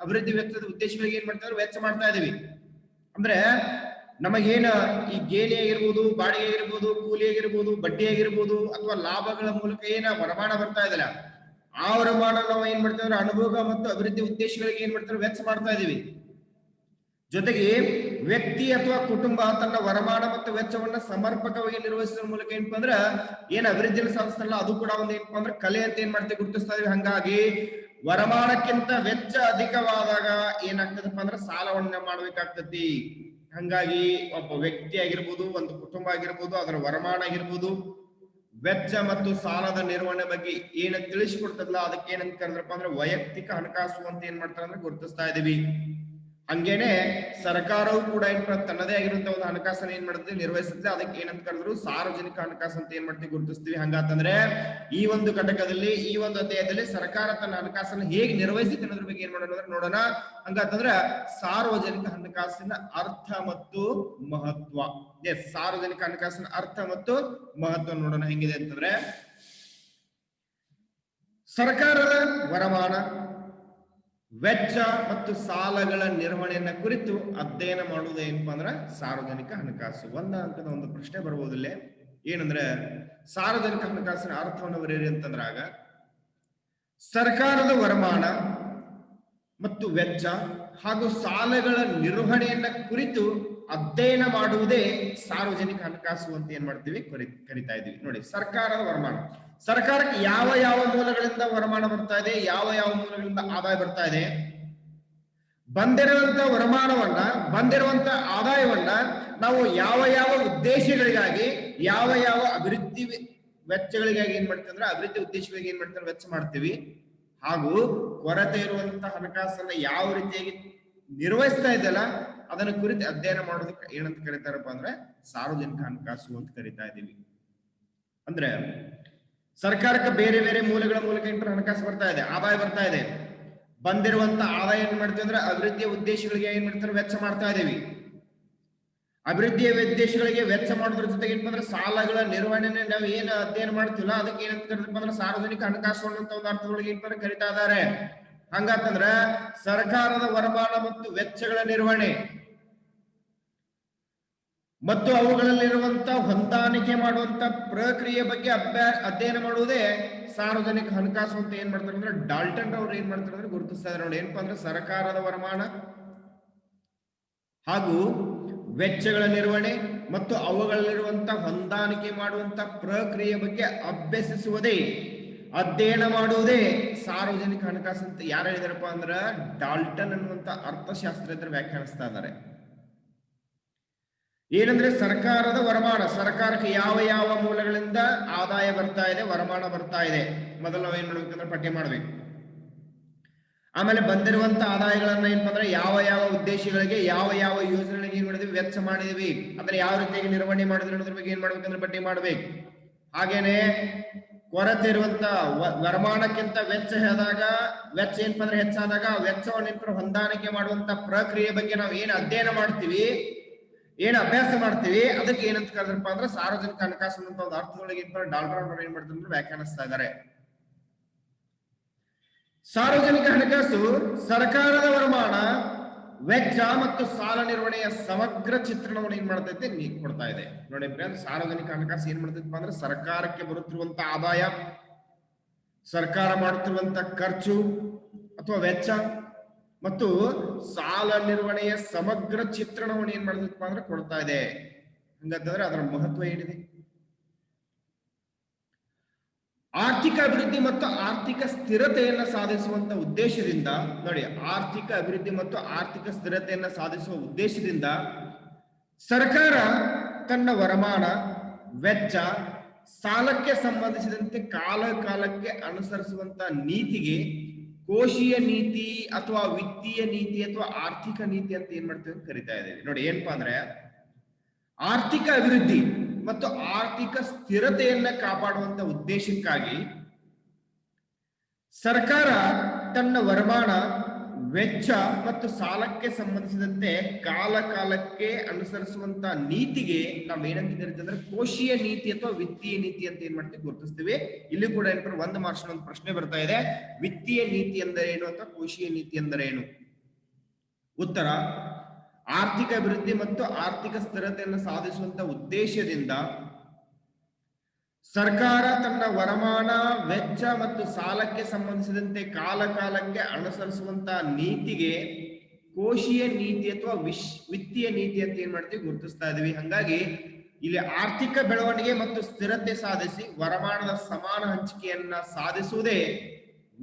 ಅಭಿವೃದ್ಧಿ ವೆಚ್ಚದ ಉದ್ದೇಶಗಳಿಗೆ ಏನ್ ಮಾಡ್ತಾರೆ? ವೆಚ್ಚ ಮಾಡ್ತಾ ಇದೀವಿ. ಅಂದ್ರೆ ನಮಗೇನ ಈ ಗೇಣಿ ಆಗಿರ್ಬೋದು, ಬಾಡಿಗೆ ಆಗಿರ್ಬೋದು, ಕೂಲಿ ಆಗಿರ್ಬೋದು, ಬಡ್ಡಿ ಆಗಿರ್ಬೋದು, ಅಥವಾ ಲಾಭಗಳ ಮೂಲಕ ಏನ ವರಮಾನ ಬರ್ತಾ ಇದಲ್ಲ, ಆ ವರಮಾನ ನಾವು ಏನ್ ಮಾಡ್ತೇವೆ? ಅನುಭೋಗ ಮತ್ತು ಅಭಿವೃದ್ಧಿ ಉದ್ದೇಶಗಳಿಗೆ ಏನ್ ಮಾಡ್ತಾರೆ? ವೆಚ್ಚ ಮಾಡ್ತಾ ಇದೀವಿ. ಜೊತೆಗೆ ವ್ಯಕ್ತಿ ಅಥವಾ ಕುಟುಂಬ ತನ್ನ ವರಮಾನ ಮತ್ತು ವೆಚ್ಚವನ್ನ ಸಮರ್ಪಕವಾಗಿ ನಿರ್ವಹಿಸೋದ್ರ ಮೂಲಕ ಏನಪ್ಪಾ ಅಂದ್ರ ಏನ್ ಅಭಿವೃದ್ಧಿಯನ್ನು ಸಾಧಿಸ್ತಲ್ಲ, ಅದು ಕೂಡ ಒಂದು ಏನಪ್ಪಾ ಅಂದ್ರೆ ಕಲೆ ಅಂತ ಏನ್ ಮಾಡ್ತೀವಿ? ಗುರುತಿಸ್ತಾ ಇದೀವಿ. ಹಂಗಾಗಿ ವರಮಾನಕ್ಕಿಂತ ವೆಚ್ಚ ಅಧಿಕವಾದಾಗ ಏನಾಗ್ತದಪ್ಪ ಅಂದ್ರೆ ಸಾಲವನ್ನ ಮಾಡ್ಬೇಕಾಗ್ತತಿ. ಹಂಗಾಗಿ ಒಬ್ಬ ವ್ಯಕ್ತಿ ಆಗಿರ್ಬೋದು, ಒಂದು ಕುಟುಂಬ ಆಗಿರ್ಬೋದು, ಅದರ ವರಮಾನ ಆಗಿರ್ಬೋದು, ವೆಚ್ಚ ಮತ್ತು ಸಾಲದ ನಿರ್ವಹಣೆ ಬಗ್ಗೆ ಏನ ತಿಳಿಸಿಕೊಡ್ತದಲ್ಲ, ಅದಕ್ಕೆ ಏನಂತ ಕರೆದ್ರಪ್ಪ ಅಂದ್ರೆ ವೈಯಕ್ತಿಕ ಹಣಕಾಸು ಅಂತ ಏನ್ ಮಾಡ್ತಾರೆ ಅಂದ್ರೆ ಗುರುತಿಸ್ತಾ ಇದೀವಿ. ಹಂಗೇನೆ ಸರ್ಕಾರವು ಕೂಡ ಏನ್ ತನ್ನದೇ ಆಗಿರುವಂತ ಒಂದು ಹಣಕಾಸನ್ನು ಏನ್ ಮಾಡುತ್ತೆ? ನಿರ್ವಹಿಸುತ್ತೆ. ಅದಕ್ಕೆ ಏನಂತ ಕರೆದ್ರು? ಸಾರ್ವಜನಿಕ ಹಣಕಾಸು ಅಂತ ಏನ್ ಮಾಡ್ತೀವಿ? ಗುರುತಿಸ್ತೀವಿ. ಹಂಗಂತಂದ್ರೆ ಈ ಒಂದು ಘಟಕದಲ್ಲಿ, ಈ ಒಂದು ಅಧ್ಯಾಯದಲ್ಲಿ ಸರ್ಕಾರ ತನ್ನ ಹಣಕಾಸನ್ನು ಹೇಗೆ ನಿರ್ವಹಿಸುತ್ತೆ ಅನ್ನೋದ್ರ ಬಗ್ಗೆ ಏನ್ ಮಾಡೋಣ ನೋಡೋಣ. ಹಂಗಂತಂದ್ರ ಸಾರ್ವಜನಿಕ ಹಣಕಾಸಿನ ಅರ್ಥ ಮತ್ತು ಮಹತ್ವ. ಎಸ್, ಸಾರ್ವಜನಿಕ ಹಣಕಾಸಿನ ಅರ್ಥ ಮತ್ತು ಮಹತ್ವ ನೋಡೋಣ ಹೆಂಗಿದೆ ಅಂತಂದ್ರೆ, ಸರ್ಕಾರದ ವರಮಾನ, ವೆಚ್ಚ ಮತ್ತು ಸಾಲಗಳ ನಿರ್ವಹಣೆಯನ್ನ ಕುರಿತು ಅಧ್ಯಯನ ಮಾಡುವುದು ಏನಪ್ಪಾ ಅಂದ್ರ ಸಾರ್ವಜನಿಕ ಹಣಕಾಸು. ಒಂದ ಅಂಕದ ಒಂದು ಪ್ರಶ್ನೆ ಬರ್ಬೋದಿಲ್ಲ, ಏನಂದ್ರೆ ಸಾರ್ವಜನಿಕ ಹಣಕಾಸಿನ ಅರ್ಥವನ್ನು ಬರೆಯಿರಿ ಅಂತಂದ್ರಾಗ, ಸರ್ಕಾರದ ವರಮಾನ ಮತ್ತು ವೆಚ್ಚ ಹಾಗೂ ಸಾಲಗಳ ನಿರ್ವಹಣೆಯನ್ನ ಕುರಿತು ಅಧ್ಯಯನ ಮಾಡುವುದೇ ಸಾರ್ವಜನಿಕ ಹಣಕಾಸು ಅಂತ ಏನ್ ಮಾಡ್ತೀವಿ? ಕರಿತಾ ಇದೀವಿ. ನೋಡಿ, ಸರ್ಕಾರದ ವರಮಾನ, ಸರ್ಕಾರಕ್ಕೆ ಯಾವ ಯಾವ ಮೂಲಗಳಿಂದ ವರಮಾನ ಬರ್ತಾ ಇದೆ, ಯಾವ ಯಾವ ಮೂಲಗಳಿಂದ ಆದಾಯ ಬರ್ತಾ ಇದೆ, ಬಂದಿರುವಂತ ವರಮಾನವನ್ನ, ಬಂದಿರುವಂತ ಆದಾಯವನ್ನ ನಾವು ಯಾವ ಯಾವ ಉದ್ದೇಶಗಳಿಗಾಗಿ, ಯಾವ ಯಾವ ಅಭಿವೃದ್ಧಿ ವೆಚ್ಚಗಳಿಗಾಗಿ ಏನ್ ಮಾಡ್ತೀವಿ ಅಂದ್ರೆ ಅಭಿವೃದ್ಧಿ ಉದ್ದೇಶಗಳಿಗೆ ಏನ್ ಮಾಡ್ತಾರೆ? ವೆಚ್ಚ ಮಾಡ್ತೀವಿ. ಹಾಗೂ ಕೊರತೆ ಇರುವಂತ ಹಣಕಾಸನ್ನ ಯಾವ ರೀತಿಯಾಗಿ ನಿರ್ವಹಿಸ್ತಾ ಇದೆಯಲ್ಲ ಅದನ್ನ ಕುರಿತು ಅಧ್ಯಯನ ಮಾಡೋದಕ್ಕೆ ಏನಂತ ಕರೀತಾರಪ್ಪ ಅಂದ್ರೆ ಸಾರ್ವಜನಿಕ ಹಣಕಾಸು ಅಂತ ಕರಿತಾ ಇದೀವಿ. ಅಂದ್ರೆ ಸರ್ಕಾರಕ್ಕೆ ಬೇರೆ ಬೇರೆ ಮೂಲಗಳ ಮೂಲಕ ಹಣಕಾಸು ಬರ್ತಾ ಇದೆ, ಆದಾಯ ಬರ್ತಾ ಇದೆ. ಬಂದಿರುವಂತ ಆದಾಯ ಏನ್ ಮಾಡ್ತೀವಿ ಅಂದ್ರೆ ಅಭಿವೃದ್ಧಿಯ ಉದ್ದೇಶಗಳಿಗೆ ಏನ್ ಮಾಡ್ತಾರೆ? ವೆಚ್ಚ ಮಾಡ್ತಾ ಇದೀವಿ. ಅಭಿವೃದ್ಧಿಯ ಉದ್ದೇಶಗಳಿಗೆ ವೆಚ್ಚ ಮಾಡೋದ್ರ ಜೊತೆಗೆ ಏನಂದ್ರೆ ಸಾಲಗಳ ನಿರ್ವಹಣೆ ನಾವು ಏನ್ ಅಧ್ಯಯನ ಮಾಡ್ತೀವಲ್ಲ ಅದಕ್ಕೆ ಏನಂತ ಕರೀತಪ್ಪ ಅಂದ್ರೆ ಸಾರ್ವಜನಿಕ ಹಣಕಾಸು ಅನ್ನುವಂತ ಒಂದು ಅರ್ಥದೊಳಗೆ ಏನ್ ಕರಿತಾ ಇದ್ದಾರೆ. ಹಂಗಂತಂದ್ರ ಸರ್ಕಾರದ ವರಮಾನ ಮತ್ತು ವೆಚ್ಚಗಳ ನಿರ್ವಹಣೆ, ಮತ್ತು ಅವುಗಳಲ್ಲಿರುವಂತ ಹೊಂದಾಣಿಕೆ ಮಾಡುವಂತ ಪ್ರಕ್ರಿಯೆ ಬಗ್ಗೆ ಅಧ್ಯಯನ ಮಾಡುವುದೇ ಸಾರ್ವಜನಿಕ ಹಣಕಾಸು ಅಂತ ಏನ್ ಮಾಡ್ತಾರೆ ಅಂದ್ರೆ ಡಾಲ್ಟನ್ ಅವ್ರು ಏನ್ ಮಾಡ್ತಾರೆ ಅಂದ್ರೆ ಗುರುತಿಸ್ತಾ ಇದ್ದಾರೆ ನೋಡಿ. ಏನಪ್ಪಾ ಅಂದ್ರೆ ಸರ್ಕಾರದ ವರಮಾನ ಹಾಗೂ ವೆಚ್ಚಗಳ ನಿರ್ವಹಣೆ ಮತ್ತು ಅವುಗಳಲ್ಲಿರುವಂತ ಹೊಂದಾಣಿಕೆ ಮಾಡುವಂತ ಪ್ರಕ್ರಿಯೆ ಬಗ್ಗೆ ಅಭ್ಯಸಿಸುವುದೇ, ಅಧ್ಯಯನ ಮಾಡುವುದೇ ಸಾರ್ವಜನಿಕ ಹಣಕಾಸು ಅಂತ ಯಾರು ಹೇಳಿದಾರಪ್ಪ ಅಂದ್ರ ಡಾಲ್ಟನ್ ಅನ್ನುವಂತ ಅರ್ಥಶಾಸ್ತ್ರಜ್ಞರು ವ್ಯಾಖ್ಯಾನಿಸ್ತಾ ಇದ್ದಾರೆ. ಏನಂದ್ರೆ ಸರ್ಕಾರದ ವರಮಾನ, ಸರ್ಕಾರಕ್ಕೆ ಯಾವ ಯಾವ ಮೂಲಗಳಿಂದ ಆದಾಯ ಬರ್ತಾ ಇದೆ, ವರಮಾನ ಬರ್ತಾ ಇದೆ, ಮೊದಲು ನಾವೇನ್ ಮಾಡ್ಬೇಕಂದ್ರೆ ಪಟ್ಟಿ ಮಾಡ್ಬೇಕು. ಆಮೇಲೆ ಬಂದಿರುವಂತ ಆದಾಯಗಳನ್ನ ಏನಪ್ಪ ಅಂದ್ರೆ ಯಾವ ಯಾವ ಉದ್ದೇಶಗಳಿಗೆ ಯಾವ ಯಾವ ಯೋಜನೆಗಳಿಗೆ ಏನ್ ಮಾಡಿದ್ವಿ, ವೆಚ್ಚ ಮಾಡಿದ್ವಿ, ಅಂದ್ರೆ ಯಾವ ರೀತಿಯಾಗಿ ನಿರ್ವಹಣೆ ಮಾಡಿದ್ವಿ ಅನ್ನೋದ್ರ ಬಗ್ಗೆ ಏನ್ ಮಾಡ್ಬೇಕಂದ್ರೆ ಪಟ್ಟಿ ಮಾಡ್ಬೇಕು. ಹಾಗೇನೆ ಕೊರತೆ ಇರುವಂತ ವರಮಾನಕ್ಕಿಂತ ವೆಚ್ಚ ವೆಚ್ಚ ಏನಪ್ಪ ಅಂದ್ರೆ ಹೆಚ್ಚಾದಾಗ ವೆಚ್ಚವನ್ನು ಹೊಂದಾಣಿಕೆ ಮಾಡುವಂತ ಪ್ರಕ್ರಿಯೆ ಬಗ್ಗೆ ನಾವು ಏನ್ ಅಧ್ಯಯನ ಮಾಡ್ತೀವಿ, ಏನ್ ಅಭ್ಯಾಸ ಮಾಡ್ತೀವಿ, ಅದಕ್ಕೆ ಏನಂತ ಕರೆದ್ರಪ್ಪ ಅಂದ್ರೆ ಸಾರ್ವಜನಿಕ ಹಣಕಾಸು ಅಂತ ಒಂದು ಅರ್ಥದೊಳಗೆ ಡಾಲ್ಟನ್ ಅವ್ರು ಏನ್ ಮಾಡ್ತಾರೆ ವ್ಯಾಖ್ಯಾನಿಸ್ತಾ ಇದ್ದಾರೆ. ಸಾರ್ವಜನಿಕ ಹಣಕಾಸು ಸರ್ಕಾರದ ವರಮಾನ, ವೆಚ್ಚ ಮತ್ತು ಸಾಲ ನಿರ್ವಹಣೆಯ ಸಮಗ್ರ ಚಿತ್ರಣವನ್ನು ಏನ್ ಮಾಡ್ತೈತೆ ಕೊಡ್ತಾ ಇದೆ ನೋಡಿ. ಸಾರ್ವಜನಿಕ ಹಣಕಾಸು ಏನ್ ಮಾಡ್ತೈತಪ್ಪ ಅಂದ್ರೆ ಸರ್ಕಾರಕ್ಕೆ ಬರುತ್ತಿರುವಂತ ಆದಾಯ, ಸರ್ಕಾರ ಮಾಡುತ್ತಿರುವಂತ ಖರ್ಚು ಅಥವಾ ವೆಚ್ಚ ಮತ್ತು ಸಾಲ ನಿರ್ವಹಣೆಯ ಸಮಗ್ರ ಚಿತ್ರಣವನ್ನು ಏನ್ ಮಾಡ್ತೈತಪ್ಪ ಅಂದ್ರೆ ಕೊಡ್ತಾ ಇದೆ. ಹಂಗಂತಂದ್ರೆ ಅದರ ಮಹತ್ವ ಏನಿದೆ? ಆರ್ಥಿಕ ಅಭಿವೃದ್ಧಿ ಮತ್ತು ಆರ್ಥಿಕ ಸ್ಥಿರತೆಯನ್ನ ಸಾಧಿಸುವಂತ ಉದ್ದೇಶದಿಂದ ನೋಡಿ, ಆರ್ಥಿಕ ಅಭಿವೃದ್ಧಿ ಮತ್ತು ಆರ್ಥಿಕ ಸ್ಥಿರತೆಯನ್ನ ಸಾಧಿಸುವ ಉದ್ದೇಶದಿಂದ ಸರ್ಕಾರ ತನ್ನ ವರಮಾನ, ವೆಚ್ಚ, ಸಾಲಕ್ಕೆ ಸಂಬಂಧಿಸಿದಂತೆ ಕಾಲಕ್ಕೆ ಅನುಸರಿಸುವಂತ ನೀತಿಗೆ ಕೋಶೀಯ ನೀತಿ ಅಥವಾ ವಿತ್ತೀಯ ನೀತಿ ಅಥವಾ ಆರ್ಥಿಕ ನೀತಿ ಅಂತ ಏನ್ ಮಾಡ್ತೀವಿ ಅಂತ ಕರಿತಾ ಇದ್ದೇವೆ ನೋಡಿ. ಏನಪ್ಪಾ ಅಂದ್ರೆ ಆರ್ಥಿಕ ಅಭಿವೃದ್ಧಿ ಮತ್ತು ಆರ್ಥಿಕ ಸ್ಥಿರತೆಯನ್ನ ಕಾಪಾಡುವಂತ ಉದ್ದೇಶಕ್ಕಾಗಿ ಸರ್ಕಾರ ತನ್ನ ವರಮಾನ, ವೆಚ್ಚ ಮತ್ತು ಸಾಲಕ್ಕೆ ಸಂಬಂಧಿಸಿದಂತೆ ಕಾಲಕ್ಕೆ ಅನುಸರಿಸುವಂತ ನೀತಿಗೆ ನಾವು ಏನಂತ ಕರಿತೀವಿ ಅಂದ್ರೆ ಕೋಶೀಯ ನೀತಿ ಅಥವಾ ವಿತ್ತೀಯ ನೀತಿ ಅಂತ ಏನ್ ಮಾಡ್ತೀವಿ ಗುರುತಿಸ್ತೀವಿ. ಇಲ್ಲಿ ಕೂಡ ಏನಪ್ಪ ಒಂದು ಮಾರ್ಕ್ಸ್ ಒಂದು ಪ್ರಶ್ನೆ ಬರ್ತಾ ಇದೆ, ವಿತ್ತೀಯ ನೀತಿ ಎಂದರೆ ಏನು ಅಥವಾ ಕೋಶೀಯ ನೀತಿ ಎಂದರೆ ಏನು? ಉತ್ತರ, ಆರ್ಥಿಕ ಅಭಿವೃದ್ಧಿ ಮತ್ತು ಆರ್ಥಿಕ ಸ್ಥಿರತೆಯನ್ನು ಸಾಧಿಸುವಂತ ಉದ್ದೇಶದಿಂದ ಸರ್ಕಾರ ತನ್ನ ವರಮಾನ, ವೆಚ್ಚ ಮತ್ತು ಸಾಲಕ್ಕೆ ಸಂಬಂಧಿಸಿದಂತೆ ಕಾಲಕ್ಕೆ ಅನುಸರಿಸುವಂತ ನೀತಿಗೆ ಕೋಶೀಯ ನೀತಿ ಅಥವಾ ವಿತ್ತೀಯ ನೀತಿ ಅಂತ ಏನ್ ಮಾಡ್ತೀವಿ ಗುರುತಿಸ್ತಾ ಇದೀವಿ. ಹಂಗಾಗಿ ಇಲ್ಲಿ ಆರ್ಥಿಕ ಬೆಳವಣಿಗೆ ಮತ್ತು ಸ್ಥಿರತೆ ಸಾಧಿಸಿ ವರಮಾನದ ಸಮಾನ ಹಂಚಿಕೆಯನ್ನ ಸಾಧಿಸುವುದೇ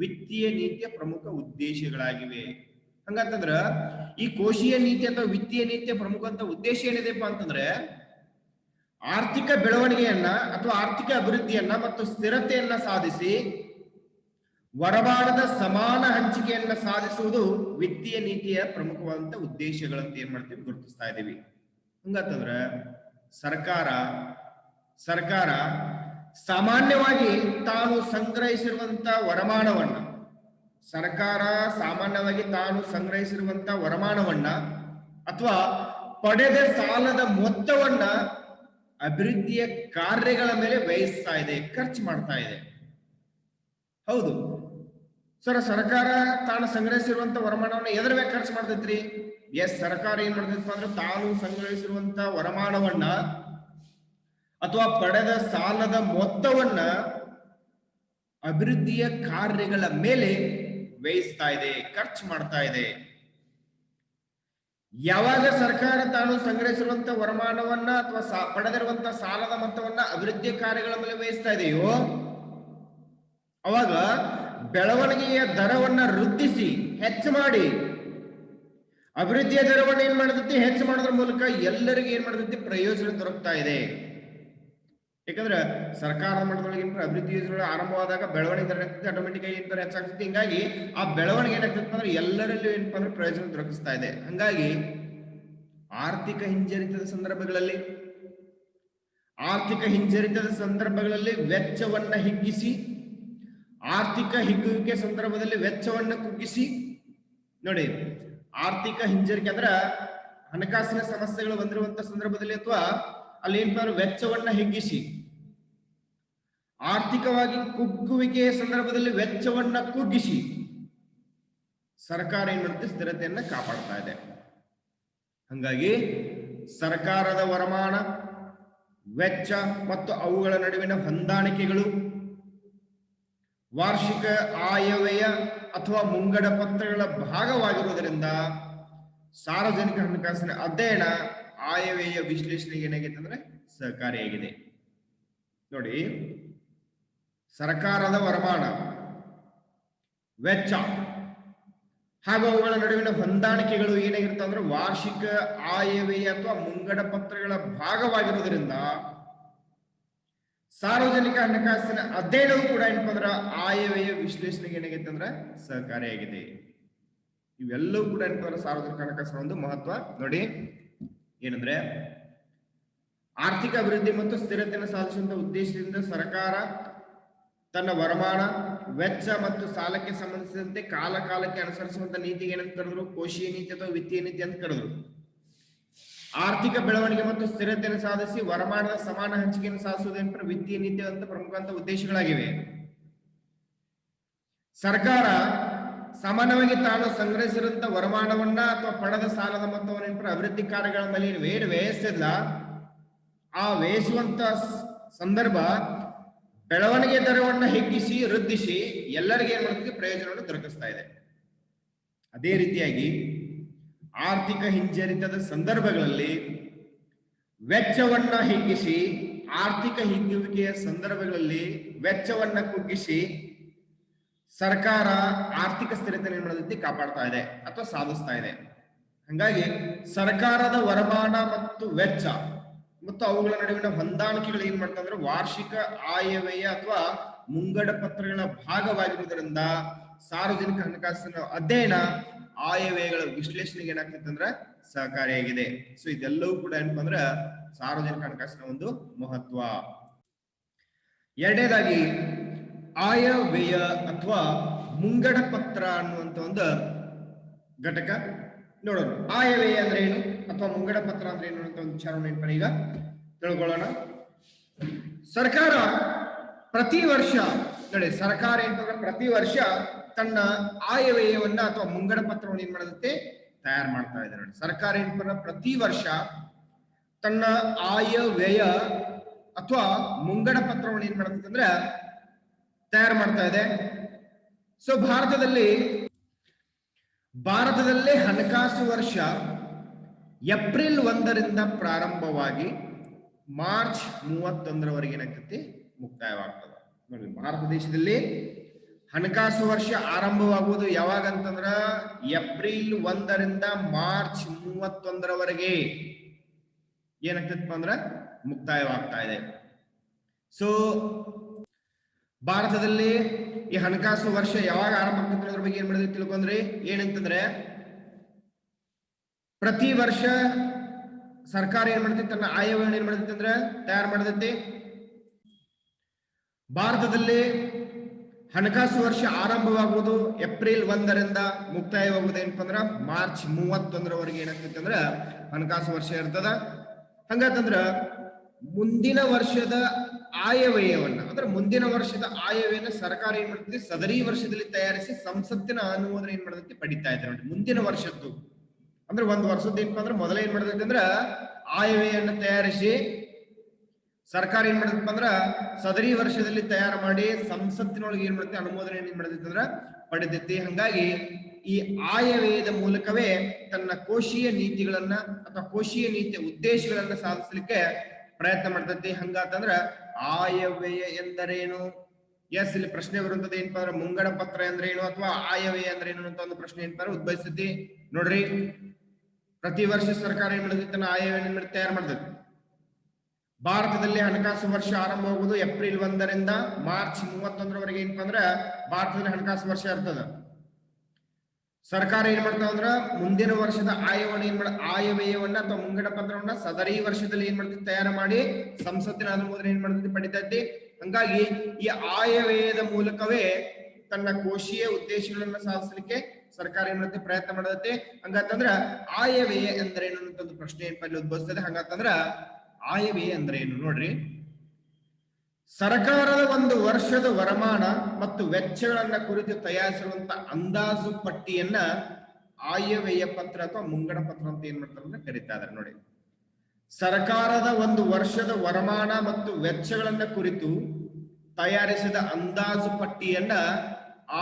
ವಿತ್ತೀಯ ನೀತಿಯ ಪ್ರಮುಖ ಉದ್ದೇಶಗಳಾಗಿವೆ. ಹಂಗಂತಂದ್ರ ಈ ಕೋಶೀಯ ನೀತಿ ಅಥವಾ ವಿತ್ತೀಯ ನೀತಿಯ ಪ್ರಮುಖ ಅಂತ ಉದ್ದೇಶ ಏನಿದೆಪ್ಪ ಅಂತಂದ್ರೆ ಆರ್ಥಿಕ ಬೆಳವಣಿಗೆಯನ್ನ ಅಥವಾ ಆರ್ಥಿಕ ಅಭಿವೃದ್ಧಿಯನ್ನ ಮತ್ತು ಸ್ಥಿರತೆಯನ್ನ ಸಾಧಿಸಿ ವರಮಾನದ ಸಮಾನ ಹಂಚಿಕೆಯನ್ನ ಸಾಧಿಸುವುದು ವಿತ್ತೀಯ ನೀತಿಯ ಪ್ರಮುಖವಾದಂತ ಉದ್ದೇಶಗಳಂತ ಏನ್ ಮಾಡ್ತೀವಿ ಗುರುತಿಸ್ತಾ ಇದ್ದೀವಿ. ಹಂಗಂತಂದ್ರ ಸರ್ಕಾರ ಸಾಮಾನ್ಯವಾಗಿ ತಾನು ಸಂಗ್ರಹಿಸಿರುವಂತ ವರಮಾನವನ್ನ ಅಥವಾ ಪಡೆದ ಸಾಲದ ಮೊತ್ತವನ್ನ ಅಭಿವೃದ್ಧಿಯ ಕಾರ್ಯಗಳ ಮೇಲೆ ವ್ಯಯಿಸ್ತಾ ಇದೆ, ಖರ್ಚು ಮಾಡ್ತಾ ಇದೆ. ಹೌದು ಸರ್, ಸರ್ಕಾರ ತಾನು ಸಂಗ್ರಹಿಸಿರುವಂತ ವರಮಾನವನ್ನ ಎದರ ಮೇಲೆ ಖರ್ಚು ಮಾಡ್ತೈತ್ರಿ? ಎಸ್, ಸರ್ಕಾರ ಏನ್ ಮಾಡ್ತೈತಪ್ಪ ಅಂದ್ರೆ ತಾನು ಸಂಗ್ರಹಿಸಿರುವಂತ ವರಮಾನವನ್ನ ಅಥವಾ ಪಡೆದ ಸಾಲದ ಮೊತ್ತವನ್ನ ಅಭಿವೃದ್ಧಿಯ ಕಾರ್ಯಗಳ ಮೇಲೆ ವ್ಯಯಿಸ್ತಾ ಇದೆ, ಖರ್ಚು ಮಾಡ್ತಾ ಇದೆ. ಯಾವಾಗ ಸರ್ಕಾರ ತಾನು ಸಂಗ್ರಹಿಸಿರುವಂತ ವರಮಾನವನ್ನ ಅಥವಾ ಪಡೆದಿರುವಂತ ಸಾಲದ ಮೊತ್ತವನ್ನ ಅಭಿವೃದ್ಧಿ ಕಾರ್ಯಗಳ ಮೇಲೆ ವ್ಯಯಿಸ್ತಾ ಇದೆಯೋ ಅವಾಗ ಬೆಳವಣಿಗೆಯ ದರವನ್ನ ವೃದ್ಧಿಸಿ ಹೆಚ್ಚು ಮಾಡಿ ಅಭಿವೃದ್ಧಿಯ ದರವನ್ನ ಏನ್ ಮಾಡತೈತಿ ಹೆಚ್ಚು ಮಾಡೋದ್ರ ಮೂಲಕ ಎಲ್ಲರಿಗೂ ಏನ್ ಮಾಡತೈತಿ ಪ್ರಯೋಜನ ದೊರಕ್ತಾ ಇದೆ. ಯಾಕಂದ್ರೆ ಸರ್ಕಾರದ ಮಟ್ಟದೊಳಗೆ ಅಭಿವೃದ್ಧಿ ಯೋಜನೆಗಳು ಆರಂಭವಾದಾಗ ಬೆಳವಣಿಗೆ ದರ ಆಟೋಮೆಟಿಕ್ ಆಗಿ ಏನ್ ಹೆಚ್ಚಾಗ್ತೈತಿ. ಹಿಂಗಾಗಿ ಆ ಬೆಳವಣಿಗೆ ಏನಾಗ್ತೈತಿ ಅಂದ್ರೆ ಎಲ್ಲರಲ್ಲೂ ಏನಪ್ಪಾ ಅಂದ್ರೆ ಪ್ರಯೋಜನ ದೊರಕಿಸ್ತಾ ಇದೆ. ಹಂಗಾಗಿ ಆರ್ಥಿಕ ಹಿಂಜರಿತದ ಸಂದರ್ಭಗಳಲ್ಲಿ ವೆಚ್ಚವನ್ನ ಹಿಗ್ಗಿಸಿ, ಆರ್ಥಿಕ ಹಿಗ್ಗುವಿಕೆ ಸಂದರ್ಭದಲ್ಲಿ ವೆಚ್ಚವನ್ನ ಕುಗ್ಗಿಸಿ ನೋಡಿ. ಆರ್ಥಿಕ ಹಿಂಜರಿಕೆ ಅಂದ್ರ ಹಣಕಾಸಿನ ಸಮಸ್ಯೆಗಳು ಬಂದಿರುವಂತ ಸಂದರ್ಭದಲ್ಲಿ ಅಥವಾ ಅಲ್ಲಿ ಏನಪ್ಪಾ ವೆಚ್ಚವನ್ನ ಹಿಗ್ಗಿಸಿ, ಆರ್ಥಿಕವಾಗಿ ಕುಗ್ಗುವಿಕೆಯ ಸಂದರ್ಭದಲ್ಲಿ ವೆಚ್ಚವನ್ನ ಕುಗ್ಗಿಸಿ ಸರ್ಕಾರ ಏನ್ ಮಾಡುತ್ತೆ ಸ್ಥಿರತೆಯನ್ನ ಕಾಪಾಡ್ತಾ ಇದೆ. ಹಂಗಾಗಿ ಸರ್ಕಾರದ ವರಮಾನ, ವೆಚ್ಚ ಮತ್ತು ಅವುಗಳ ನಡುವಿನ ಹೊಂದಾಣಿಕೆಗಳು, ವಾರ್ಷಿಕ ಆಯವ್ಯಯ ಅಥವಾ ಮುಂಗಡ ಪತ್ರಗಳ ಭಾಗವಾಗಿರುವುದರಿಂದ ಸಾರ್ವಜನಿಕ ಹಣಕಾಸಿನ ಅಧ್ಯಯನ ಆಯವ್ಯಯ ವಿಶ್ಲೇಷಣೆಗೆ ಏನಾಗಿದೆ ಅಂದ್ರೆ ಸಹಕಾರಿಯಾಗಿದೆ. ನೋಡಿ, ಸರ್ಕಾರದ ವರಮಾನ, ವೆಚ್ಚ ಹಾಗೂ ಅವುಗಳ ನಡುವಿನ ಹೊಂದಾಣಿಕೆಗಳು ಏನಾಗಿರುತ್ತೆ ಅಂದ್ರೆ ವಾರ್ಷಿಕ ಆಯವ್ಯಯ ಅಥವಾ ಮುಂಗಡ ಪತ್ರಗಳ ಭಾಗವಾಗಿರುವುದರಿಂದ ಸಾರ್ವಜನಿಕ ಹಣಕಾಸಿನ ಅಧ್ಯಯನವು ಕೂಡ ಏನಪ್ಪ ಅಂದ್ರೆ ಆಯವ್ಯಯ ವಿಶ್ಲೇಷಣೆಗೆ ಏನಾಗೈತೆ ಅಂದ್ರೆ ಸಹಕಾರಿಯಾಗಿದೆ. ಇವೆಲ್ಲವೂ ಕೂಡ ಏನಪ್ಪ ಅಂದ್ರೆ ಸಾರ್ವಜನಿಕ ಹಣಕಾಸಿನ ಒಂದು ಮಹತ್ವ. ನೋಡಿ ಏನಂದ್ರೆ, ಆರ್ಥಿಕ ಅಭಿವೃದ್ಧಿ ಮತ್ತು ಸ್ಥಿರತೆಯನ್ನು ಸಾಧಿಸುವಂತ ಉದ್ದೇಶದಿಂದ ಸರ್ಕಾರ ತನ್ನ ವರಮಾನ, ವೆಚ್ಚ ಮತ್ತು ಸಾಲಕ್ಕೆ ಸಂಬಂಧಿಸಿದಂತೆ ಕಾಲ ಕಾಲಕ್ಕೆ ಅನುಸರಿಸುವಂತ ನೀತಿಗೆ ಏನಂತ ಕರೆದ್ರು? ಕೋಶೀಯ ನೀತಿ ಅಥವಾ ವಿತ್ತೀಯ ನೀತಿ ಅಂತ ಕರೆದ್ರು. ಆರ್ಥಿಕ ಬೆಳವಣಿಗೆ ಮತ್ತು ಸ್ಥಿರತೆಯನ್ನು ಸಾಧಿಸಿ ವರಮಾನದ ಸಮಾನ ಹಂಚಿಕೆಯನ್ನು ಸಾಧಿಸುವುದೇನಂದ್ರೆ ವಿತ್ತೀಯ ನೀತಿ ಅಂತ ಪ್ರಮುಖ ಉದ್ದೇಶಗಳಾಗಿವೆ. ಸರ್ಕಾರ ಸಮಾನವಾಗಿ ತಾನು ಸಂಗ್ರಹಿಸಿರುವಂತ ವರಮಾನವನ್ನ ಅಥವಾ ಪಡೆದ ಸಾಲದ ಮೊತ್ತವನ್ನು ಅಭಿವೃದ್ಧಿ ಕಾರ್ಯಗಳ ಮೇಲೆ ಏನು ವ್ಯಯಿಸಿಲ್ಲ, ಆ ವ್ಯಯಿಸುವಂತ ಸಂದರ್ಭ ಬೆಳವಣಿಗೆ ದರವನ್ನು ಹೆಚ್ಚಿಸಿ ವೃದ್ಧಿಸಿ ಎಲ್ಲರಿಗೆ ಏನ್ ಮಾಡ್ತೀವಿ? ಪ್ರಯೋಜನವನ್ನು ದೊರಕಿಸ್ತಾ ಇದೆ. ಅದೇ ರೀತಿಯಾಗಿ ಆರ್ಥಿಕ ಹಿಂಜರಿತದ ಸಂದರ್ಭಗಳಲ್ಲಿ ವೆಚ್ಚವನ್ನ ಹಿಗ್ಗಿಸಿ, ಆರ್ಥಿಕ ಹಿಗ್ಗುವಿಕೆಯ ಸಂದರ್ಭಗಳಲ್ಲಿ ವೆಚ್ಚವನ್ನ ಕುಗ್ಗಿಸಿ ಸರ್ಕಾರ ಆರ್ಥಿಕ ಸ್ಥಿರತೆ ಏನ್ ಮಾಡತೈತಿ? ಕಾಪಾಡ್ತಾ ಇದೆ ಅಥವಾ ಸಾಧಿಸ್ತಾ ಇದೆ. ಹಂಗಾಗಿ ಸರ್ಕಾರದ ವರಮಾನ ಮತ್ತು ವೆಚ್ಚ ಮತ್ತು ಅವುಗಳ ನಡುವಿನ ಹೊಂದಾಣಿಕೆಗಳು ಏನ್ ಮಾಡ್ತಾ ಅಂದ್ರೆ ವಾರ್ಷಿಕ ಆಯವ್ಯಯ ಅಥವಾ ಮುಂಗಡ ಪತ್ರಗಳ ಭಾಗವಾಗಿರುವುದರಿಂದ ಸಾರ್ವಜನಿಕ ಹಣಕಾಸಿನ ಅಧ್ಯಯನ ಆಯವ್ಯಯಗಳ ವಿಶ್ಲೇಷಣೆಗೆ ಏನಾಗ್ತೈತೆ ಅಂದ್ರೆ ಸಹಕಾರಿಯಾಗಿದೆ. ಸೊ ಇದೆಲ್ಲವೂ ಕೂಡ ಏನಪ್ಪ ಅಂದ್ರೆ ಸಾರ್ವಜನಿಕ ಹಣಕಾಸಿನ ಒಂದು ಮಹತ್ವ. ಎರಡನೇದಾಗಿ ಆಯವ್ಯಯ ಅಥವಾ ಮುಂಗಡ ಪತ್ರ ಅನ್ನುವಂತ ಒಂದು ಘಟಕ ನೋಡೋಣ. ಆಯವ್ಯಯ ಅಂದ್ರೆ ಏನು ಅಥವಾ ಮುಂಗಡ ಪತ್ರ ಅಂದ್ರೆ ಏನು ಅಂತ ಒಂದು ವಿಚಾರವನ್ನು ಈಗ ತಿಳ್ಕೊಳ್ಳೋಣ. ಸರ್ಕಾರ ಪ್ರತಿ ವರ್ಷ ನೋಡಿ, ಸರ್ಕಾರ ಏನಂತಂದ್ರೆ ಪ್ರತಿ ವರ್ಷ ತನ್ನ ಆಯವ್ಯಯವನ್ನ ಅಥವಾ ಮುಂಗಡ ಪತ್ರವನ್ನು ಏನ್ ಮಾಡುತ್ತೆ? ತಯಾರು ಮಾಡ್ತಾ ಇದೆ. ನೋಡಿ, ಸರ್ಕಾರ ಏನಂತ ಪ್ರತಿ ವರ್ಷ ತನ್ನ ಆಯವ್ಯಯ ಅಥವಾ ಮುಂಗಡ ಪತ್ರವನ್ನು ಏನ್ ಮಾಡುತ್ತೆ ಅಂದ್ರೆ ತಯಾರು ಮಾಡ್ತಾ ಇದೆ. ಸೊ ಭಾರತದಲ್ಲಿ ಹಣಕಾಸು ವರ್ಷ ಏಪ್ರಿಲ್ 1ರಿಂದ ಪ್ರಾರಂಭವಾಗಿ ಮಾರ್ಚ್ 31ರವರೆಗೆ ಏನಾಗ್ತೈತಿ? ಮುಕ್ತಾಯವಾಗ್ತದೆ. ನೋಡಿ, ಭಾರತ ದೇಶದಲ್ಲಿ ಹಣಕಾಸು ವರ್ಷ ಆರಂಭವಾಗುವುದು ಯಾವಾಗ ಅಂತಂದ್ರ ಏಪ್ರಿಲ್ 1ರಿಂದ ಮಾರ್ಚ್ 31ರವರೆಗೆ ಏನಾಗ್ತೈತಪ್ಪ ಅಂದ್ರ ಮುಕ್ತಾಯವಾಗ್ತಾ ಇದೆ. ಸೊ ಭಾರತದಲ್ಲಿ ಈ ಹಣಕಾಸು ವರ್ಷ ಯಾವಾಗ ಆರಂಭ ಆಗ್ತದೆ ಅದ್ರ ಬಗ್ಗೆ ಏನ್ ಮಾಡಿದ್ರಿ ತಿಳ್ಕೊಂಡ್ರಿ? ಏನಂತಂದ್ರೆ ಪ್ರತಿ ವರ್ಷ ಸರ್ಕಾರ ಏನ್ ಮಾಡ್ತೈತಿ? ತನ್ನ ಆಯವ್ಯಯವನ್ನು ಏನ್ ಮಾಡ್ತೈತಿ ಅಂದ್ರೆ ತಯಾರು ಮಾಡ್ತೈತಿ. ಭಾರತದಲ್ಲಿ ಹಣಕಾಸು ವರ್ಷ ಆರಂಭವಾಗುವುದು ಏಪ್ರಿಲ್ 1ರಿಂದ ಮುಕ್ತಾಯವಾಗುವುದು ಏನಪ್ಪ ಅಂದ್ರ ಮಾರ್ಚ್ 31ರವರೆಗೆ ಏನಾಗ್ತೈತಿ ಅಂದ್ರ ಹಣಕಾಸು ವರ್ಷ ಇರ್ತದ. ಹಂಗಂತಂದ್ರ ಮುಂದಿನ ವರ್ಷದ ಆಯವ್ಯಯವನ್ನ ಅಂದ್ರೆ ಮುಂದಿನ ವರ್ಷದ ಆಯವ್ಯಯನ ಸರ್ಕಾರ ಏನ್ ಮಾಡ್ತದೆ? ಸದರಿ ವರ್ಷದಲ್ಲಿ ತಯಾರಿಸಿ ಸಂಸತ್ತಿನ ಅನುಮೋದನೆ ಏನ್ ಮಾಡ್ತೈತಿ? ಪಡಿತಾ ಇದೆ. ನೋಡಿ, ಮುಂದಿನ ವರ್ಷದ್ದು ಅಂದ್ರೆ ಒಂದ್ ವರ್ಷದ ಏನಪ್ಪ ಅಂದ್ರೆ ಮೊದಲೇ ಏನ್ ಮಾಡ್ತೈತಿ ಅಂದ್ರ ಆಯವ್ಯಯನ್ನ ತಯಾರಿಸಿ ಸರ್ಕಾರ ಏನ್ ಮಾಡ್ತೈತಿ ಅಂದ್ರ ಸದರಿ ವರ್ಷದಲ್ಲಿ ತಯಾರು ಮಾಡಿ ಸಂಸತ್ತಿನೊಳಗೆ ಏನ್ ಮಾಡ್ತೈತಿ? ಅನುಮೋದನೆ ಏನ್ ಮಾಡ್ತೈತಿ ಅಂದ್ರ ಪಡೆದೈತಿ. ಹಂಗಾಗಿ ಈ ಆಯವ್ಯಯದ ಮೂಲಕವೇ ತನ್ನ ಕೋಶೀಯ ನೀತಿಗಳನ್ನ ಅಥವಾ ಕೋಶೀಯ ನೀತಿಯ ಉದ್ದೇಶಗಳನ್ನ ಸಾಧಿಸಲಿಕ್ಕೆ ಪ್ರಯತ್ನ ಮಾಡ್ತೈತಿ. ಹಂಗಾತಂದ್ರ ಆಯವ್ಯಯ ಎಂದರೇನು? ಎಸ್, ಇಲ್ಲಿ ಪ್ರಶ್ನೆ ಬರುವಂತದ್ದು ಏನಪ್ಪ ಅಂದ್ರೆ ಮುಂಗಡ ಪತ್ರ ಎಂದ್ರೇನು ಅಥವಾ ಆಯವ್ಯಯ ಅಂದ್ರೇನು ಅಂತ ಒಂದು ಪ್ರಶ್ನೆ ಏನಪ್ಪ ಉದ್ಭವಿಸ್ತೈತಿ. ನೋಡ್ರಿ, ಪ್ರತಿ ವರ್ಷ ಸರ್ಕಾರ ಏನ್ ಮಾಡ್ತೈತಿ? ತನ್ನ ಆಯವ್ಯಯ ತಯಾರು ಮಾಡ್ತೈತಿ. ಭಾರತದಲ್ಲಿ ಹಣಕಾಸು ವರ್ಷ ಆರಂಭವಾಗುವುದು ಏಪ್ರಿಲ್ 1ರಿಂದ ಮಾರ್ಚ್ 31ರವರೆಗೆ ಏನಪ್ಪ ಅಂದ್ರ ಭಾರತದಲ್ಲಿ ಹಣಕಾಸು ವರ್ಷ ಇರ್ತದ. ಸರ್ಕಾರ ಏನ್ ಮಾಡ್ತಾವ ಅಂದ್ರ ಮುಂದಿನ ವರ್ಷದ ಆಯವ್ಯಯವನ್ನ ಅಥವಾ ಮುಂಗಡ ಪತ್ರವನ್ನ ಸದರಿ ವರ್ಷದಲ್ಲಿ ಏನ್ ಮಾಡ್ತೈತಿ? ತಯಾರು ಮಾಡಿ ಸಂಸತ್ತಿನ ಅನುಮೋದನೆ ಏನ್ ಮಾಡ್ತೈತಿ? ಪಡಿತೈತಿ. ಹಂಗಾಗಿ ಈ ಆಯವ್ಯಯದ ಮೂಲಕವೇ ತನ್ನ ಕೋಶೀಯ ಉದ್ದೇಶಗಳನ್ನ ಸಾಧಿಸಲಿಕ್ಕೆ ಸರ್ಕಾರ ಏನ್ ಮಾಡ್ತೈತಿ? ಪ್ರಯತ್ನ ಮಾಡತೈತಿ. ಹಂಗಂತಂದ್ರ ಆಯವ್ಯಯ ಎಂದರೇನು ಅಂತ ಒಂದು ಪ್ರಶ್ನೆ ಏನ್ ಇಲ್ಲಿ ಉದ್ಭವಿಸ್ತದೆ. ಹಂಗಂತಂದ್ರ ಆಯವ್ಯಯ ಅಂದ್ರೆ ಏನು? ನೋಡ್ರಿ, ಸರ್ಕಾರದ ಒಂದು ವರ್ಷದ ವರಮಾನ ಮತ್ತು ವೆಚ್ಚಗಳನ್ನ ಕುರಿತು ತಯಾರಿಸಿರುವಂತ ಅಂದಾಜು ಪಟ್ಟಿಯನ್ನ ಆಯವ್ಯಯ ಪತ್ರ ಅಥವಾ ಮುಂಗಡ ಪತ್ರ ಅಂತ ಏನ್ ಮಾಡ್ತಾರೆ ಅಂದ್ರೆ ಕರೀತಾ ಇದಾರೆ. ನೋಡಿ, ಸರ್ಕಾರದ ಒಂದು ವರ್ಷದ ವರಮಾನ ಮತ್ತು ವೆಚ್ಚಗಳನ್ನ ಕುರಿತು ತಯಾರಿಸಿದ ಅಂದಾಜು ಪಟ್ಟಿಯನ್ನ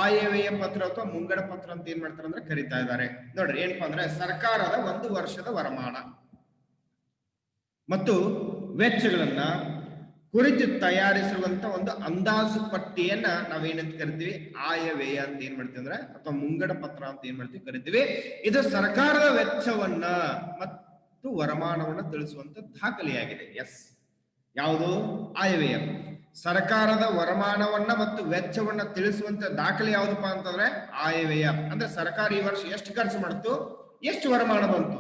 ಆಯವ್ಯಯ ಪತ್ರ ಅಥವಾ ಮುಂಗಡ ಪತ್ರ ಅಂತ ಏನ್ ಮಾಡ್ತಾರೆ ಅಂದ್ರೆ ಕರಿತಾ ಇದ್ದಾರೆ. ನೋಡ್ರಿ ಏನಪ್ಪಾ ಅಂದ್ರೆ ಸರ್ಕಾರದ ಒಂದು ವರ್ಷದ ವರಮಾನ ಮತ್ತು ವೆಚ್ಚಗಳನ್ನ ಕುರಿತು ತಯಾರಿಸಿರುವಂತ ಒಂದು ಅಂದಾಜು ಪಟ್ಟಿಯನ್ನ ನಾವೇನಂತ ಕರಿತೀವಿ, ಆಯವ್ಯಯ ಅಂತ ಏನ್ ಮಾಡ್ತೀವಿ ಅಂದ್ರೆ ಅಥವಾ ಮುಂಗಡ ಪತ್ರ ಅಂತ ಏನ್ ಮಾಡ್ತೀವಿ ಕರಿತೀವಿ. ಇದು ಸರ್ಕಾರದ ವೆಚ್ಚವನ್ನ ಮತ್ತು ವರಮಾನವನ್ನ ತಿಳಿಸುವಂತ ದಾಖಲೆಯಾಗಿದೆ. ಎಸ್, ಯಾವುದು? ಆಯವ್ಯಯ. ಸರ್ಕಾರದ ವರಮಾನವನ್ನ ಮತ್ತು ವೆಚ್ಚವನ್ನ ತಿಳಿಸುವಂತ ದಾಖಲೆ ಯಾವ್ದಪ್ಪ ಅಂತಂದ್ರೆ ಆಯವ್ಯಯ. ಅಂದ್ರೆ ಸರ್ಕಾರ ಈ ವರ್ಷ ಎಷ್ಟು ಖರ್ಚು ಮಾಡ್ತು, ಎಷ್ಟು ವರಮಾನ ಬಂತು,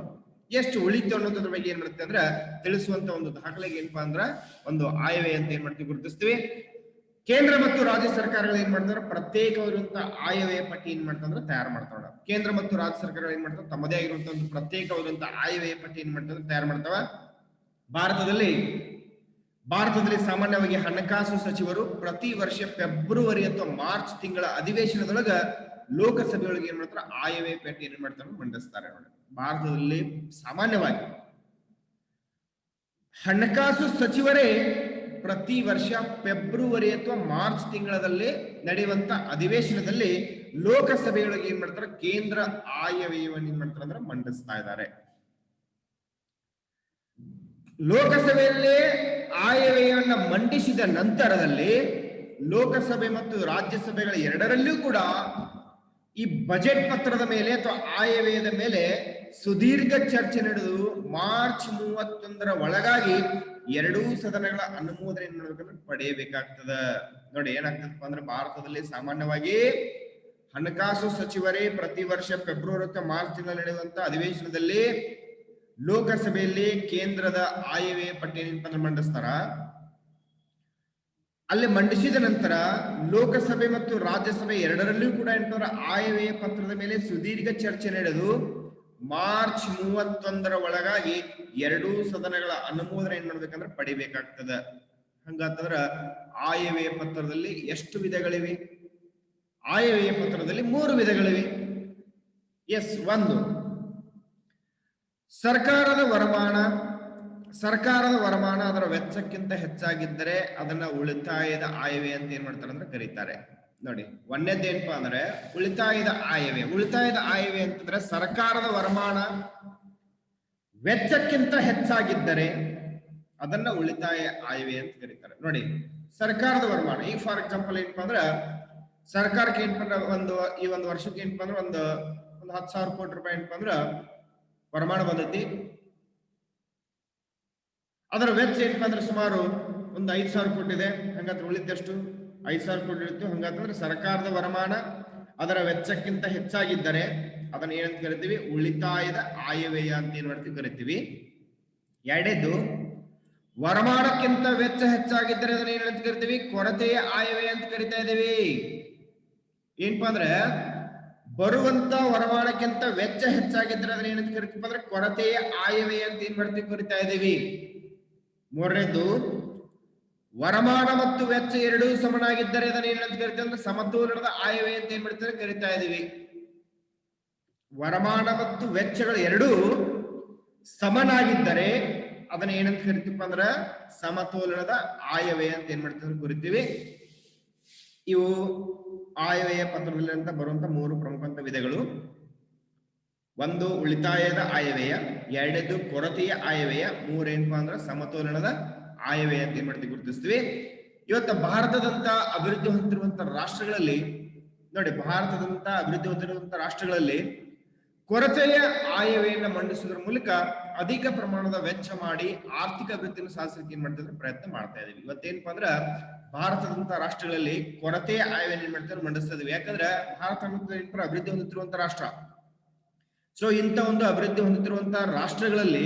ಎಷ್ಟು ಉಳಿತು ಅನ್ನೋದ್ರ ಬಗ್ಗೆ ಏನ್ ಮಾಡುತ್ತೆ ಅಂದ್ರೆ ತಿಳಿಸುವಂತ ಒಂದು ದಾಖಲೆಗೆ ಏನಪ್ಪಾ ಅಂದ್ರ ಒಂದು ಆಯವ್ಯಯ ಅಂತ ಏನ್ ಮಾಡ್ತೀವಿ ಗುರುತಿಸ್ತೀವಿ. ಕೇಂದ್ರ ಮತ್ತು ರಾಜ್ಯ ಸರ್ಕಾರಗಳು ಏನ್ ಮಾಡ್ತಾರೆ, ಪ್ರತ್ಯೇಕವಾಗಿರುವಂತಹ ಆಯವ್ಯಯ ಪಟ್ಟಿ ಏನ್ ಮಾಡ್ತಾರೆ ತಯಾರು ಮಾಡ್ತಾವ. ಕೇಂದ್ರ ಮತ್ತು ರಾಜ್ಯ ಸರ್ಕಾರಗಳು ಏನ್ ಮಾಡ್ತಾವ, ತಮ್ಮದೇ ಆಗಿರುವಂತಹ ಒಂದು ಪ್ರತ್ಯೇಕವಾಗಿರುವಂತಹ ಆಯವ್ಯಯ ಪಟ್ಟಿ ಏನ್ ಮಾಡ್ತಾರೆ ತಯಾರು ಮಾಡ್ತಾವ. ಭಾರತದಲ್ಲಿ ಸಾಮಾನ್ಯವಾಗಿ ಹಣಕಾಸು ಸಚಿವರು ಪ್ರತಿ ವರ್ಷ ಫೆಬ್ರವರಿ ಅಥವಾ ಮಾರ್ಚ್ ತಿಂಗಳ ಅಧಿವೇಶನದೊಳಗ ಲೋಕಸಭೆಯೊಳಗೆ ಏನ್ ಮಾಡ್ತಾರೆ ಆಯವ್ಯಯ ಪಟ್ಟಿ ಏನ್ ಮಾಡ್ತಾರೆ ಮಂಡಿಸ್ತಾರೆ. ನೋಡಿ, ಭಾರತದಲ್ಲಿ ಸಾಮಾನ್ಯವಾಗಿ ಹಣಕಾಸು ಸಚಿವರೇ ಪ್ರತಿ ವರ್ಷ ಫೆಬ್ರವರಿ ಅಥವಾ ಮಾರ್ಚ್ ತಿಂಗಳಲ್ಲಿ ನಡೆಯುವಂತ ಅಧಿವೇಶನದಲ್ಲಿ ಲೋಕಸಭೆಯೊಳಗೆ ಏನ್ ಮಾಡ್ತಾರೆ ಕೇಂದ್ರ ಆಯವ್ಯಯವನ್ನು ಏನ್ ಮಾಡ್ತಾರೆ ಅಂದ್ರೆ ಮಂಡಿಸ್ತಾ ಇದ್ದಾರೆ. ಲೋಕಸಭೆಯಲ್ಲಿ ಆಯವ್ಯಯವನ್ನ ಮಂಡಿಸಿದ ನಂತರದಲ್ಲಿ ಲೋಕಸಭೆ ಮತ್ತು ರಾಜ್ಯಸಭೆಗಳ ಎರಡರಲ್ಲೂ ಕೂಡ ಈ ಬಜೆಟ್ ಪತ್ರದ ಮೇಲೆ ಅಥವಾ ಆಯವ್ಯಯದ ಮೇಲೆ ಸುದೀರ್ಘ ಚರ್ಚೆ ನಡೆದು ಮಾರ್ಚ್ 31 ಒಳಗಾಗಿ ಎರಡೂ ಸದನಗಳ ಅನುಮೋದನೆ ಪಡೆಯಬೇಕಾಗ್ತದ. ನೋಡಿ ಏನಾಗ್ತದಪ್ಪ ಅಂದ್ರೆ ಭಾರತದಲ್ಲಿ ಸಾಮಾನ್ಯವಾಗಿ ಹಣಕಾಸು ಸಚಿವರೇ ಪ್ರತಿ ವರ್ಷ ಫೆಬ್ರವರಿ ಅಥವಾ ಮಾರ್ಚ್ ತಿಂಗಳಲ್ಲಿ ನಡೆಯುವಂತ ಅಧಿವೇಶನದಲ್ಲಿ ಲೋಕಸಭೆಯಲ್ಲಿ ಕೇಂದ್ರದ ಆಯವ್ಯಯ ಪಟ್ಟಿಯನ್ನು ಮಂಡಿಸ್ತಾರ. ಅಲ್ಲಿ ಮಂಡಿಸಿದ ನಂತರ ಲೋಕಸಭೆ ಮತ್ತು ರಾಜ್ಯಸಭೆ ಎರಡರಲ್ಲೂ ಕೂಡ ಏನಂತಾರ ಆಯವ್ಯಯ ಪತ್ರದ ಮೇಲೆ ಸುದೀರ್ಘ ಚರ್ಚೆ ನಡೆದು ಮಾರ್ಚ್ 31 ಒಳಗಾಗಿ ಎರಡೂ ಸದನಗಳ ಅನುಮೋದನೆ ಏನ್ ಮಾಡ್ಬೇಕಂದ್ರೆ ಪಡಿಬೇಕಾಗ್ತದ. ಹಂಗಂತಂದ್ರ ಆಯವ್ಯಯ ಪತ್ರದಲ್ಲಿ ಎಷ್ಟು ವಿಧಗಳಿವೆ? ಆಯವ್ಯಯ ಪತ್ರದಲ್ಲಿ 3 ವಿಧಗಳಿವೆ. ಎಸ್, ಒಂದು ಸರ್ಕಾರದ ವರಮಾನ ಅದರ ವೆಚ್ಚಕ್ಕಿಂತ ಹೆಚ್ಚಾಗಿದ್ದರೆ ಅದನ್ನ ಉಳಿತಾಯದ ಆಯವ್ಯಯ ಅಂತ ಏನ್ ಮಾಡ್ತಾರೆ ಅಂದ್ರೆ ಕರೀತಾರೆ. ನೋಡಿ, ಒಂದೇದೇನಪ್ಪಾ ಅಂದ್ರೆ ಉಳಿತಾಯದ ಆಯವ್ಯಯ. ಉಳಿತಾಯದ ಆಯವ್ಯಯ ಅಂತಂದ್ರೆ ಸರ್ಕಾರದ ವರಮಾನ ವೆಚ್ಚಕ್ಕಿಂತ ಹೆಚ್ಚಾಗಿದ್ದರೆ ಅದನ್ನ ಉಳಿತಾಯ ಆಯವ್ಯಯ ಅಂತ ಕರೀತಾರೆ. ನೋಡಿ, ಸರ್ಕಾರದ ವರಮಾನ ಈಗ ಫಾರ್ ಎಕ್ಸಾಂಪಲ್ ಏನಪ್ಪಾ ಅಂದ್ರ ಸರ್ಕಾರಕ್ಕೆ ಏನಪ್ಪಾ ಅಂದ್ರೆ ಈ ಒಂದು ವರ್ಷಕ್ಕೆ ಏನಪ್ಪಾ ಅಂದ್ರೆ ಒಂದು 10,000 ಕೋಟಿ ರೂಪಾಯಿ ಏನಪ್ಪಾ ಅಂದ್ರ ವರಮಾನ ಬಂದೈತಿ. ಅದರ ವೆಚ್ಚ ಏನಪ್ಪಾ ಅಂದ್ರೆ ಸುಮಾರು ಒಂದು 5,000 ಕೋಟಿ ಇದೆ. ಹಂಗಂದ್ರೆ ಉಳಿದಷ್ಟು 5,000 ಕೋಟಿ ಇತ್ತು. ಹಂಗಂತಂದ್ರೆ ಸರ್ಕಾರದ ವರಮಾನ ಅದರ ವೆಚ್ಚಕ್ಕಿಂತ ಹೆಚ್ಚಾಗಿದ್ದರೆ ಅದನ್ನ ಏನಂತ ಕರಿತೀವಿ, ಉಳಿತಾಯದ ಆಯವ್ಯಯ ಅಂತ ಏನ್ ಮಾಡ್ತೀವಿ ಕರಿತೀವಿ. ಎರಡೇದು ವರಮಾನಕ್ಕಿಂತ ವೆಚ್ಚ ಹೆಚ್ಚಾಗಿದ್ದರೆ ಅದನ್ನ ಏನಂತ ಕರಿತೀವಿ, ಕೊರತೆಯ ಆಯವ್ಯಯ ಅಂತ ಕರಿತಾ ಇದ್ದೀವಿ. ಏನಪ್ಪಾ ಅಂದ್ರೆ ಬರುವಂತ ವರಮಾನಕ್ಕಿಂತ ವೆಚ್ಚ ಹೆಚ್ಚಾಗಿದ್ರೆ ಅದನ್ನ ಏನಂತ ಕರಿತೀವಿ ಅಂದ್ರೆ ಕೊರತೆಯ ಆಯವ್ಯಯ ಅಂತ ಏನ್ ಮಾಡ್ತೀವಿ ಕರಿತಾ ಇದ್ದೀವಿ. ಮೂರನೇದು ವರಮಾನ ಮತ್ತು ವೆಚ್ಚ ಎರಡೂ ಸಮನಾಗಿದ್ದರೆ ಅದನ್ನ ಏನಂತ ಕರಿತೀವಿ ಅಂದ್ರೆ ಸಮತೋಲನದ ಆಯವ್ಯಯ ಅಂತ ಏನ್ ಮಾಡ್ತಾರೆ ಕರಿತಾ ಇದ್ದೀವಿ. ವರಮಾನ ಮತ್ತು ವೆಚ್ಚಗಳು ಎರಡೂ ಸಮನಾಗಿದ್ದರೆ ಅದನ್ನ ಏನಂತ ಕರಿತೀವಿ ಅಂದ್ರ ಸಮತೋಲನದ ಆಯವ್ಯಯ ಅಂತ ಏನ್ ಮಾಡ್ತೀವಿ ಕರಿತೀವಿ. ಇವು ಆಯವ್ಯಯ ಪತ್ರದಲ್ಲಿ ಅಂತ ಬರುವಂತ 3 ಪ್ರಮುಖ ವಿಧಗಳು. ಒಂದು ಉಳಿತಾಯದ ಆಯವ್ಯಯ, ಎರಡನೇದು ಕೊರತೆಯ ಆಯವ್ಯಯ, ಮೂರೇನಪ್ಪಾ ಅಂದ್ರೆ ಸಮತೋಲನದ ಆಯವ್ಯಯ ಅಂತ ಏನ್ ಮಾಡ್ತೀವಿ ಗುರುತಿಸ್ತೀವಿ. ಇವತ್ತು ಭಾರತದಂತ ಅಭಿವೃದ್ಧಿ ಹೊಂದಿರುವಂತಹ ರಾಷ್ಟ್ರಗಳಲ್ಲಿ ನೋಡಿ, ಭಾರತದಂತ ಅಭಿವೃದ್ಧಿ ಹೊಂದಿರುವಂತಹ ರಾಷ್ಟ್ರಗಳಲ್ಲಿ ಕೊರತೆಯ ಆಯವ್ಯಯನ್ನ ಮಂಡಿಸುವುದರ ಮೂಲಕ ಅಧಿಕ ಪ್ರಮಾಣದ ವೆಚ್ಚ ಮಾಡಿ ಆರ್ಥಿಕ ಅಭಿವೃದ್ಧಿಯನ್ನು ಸಾಧಿಸಲಿಕ್ಕೆ ಏನ್ ಮಾಡ್ತಿದ್ರೆ ಪ್ರಯತ್ನ ಮಾಡ್ತಾ ಇದೀವಿ. ಇವತ್ತೇನಪ್ಪಾ ಅಂದ್ರ ಭಾರತದಂತ ರಾಷ್ಟ್ರಗಳಲ್ಲಿ ಕೊರತೆಯ ಆಯವ್ಯಯ ಏನ್ ಮಾಡ್ತಾರೆ ಮಂಡಿಸ್ತಾ ಇದೀವಿ. ಯಾಕಂದ್ರೆ ಭಾರತ ಅಭಿವೃದ್ಧಿ ಹೊಂದುತ್ತಿರುವಂತಹ ರಾಷ್ಟ್ರ. ಸೊ ಇಂಥ ಒಂದು ಅಭಿವೃದ್ಧಿ ಹೊಂದುತ್ತಿರುವಂತಹ ರಾಷ್ಟ್ರಗಳಲ್ಲಿ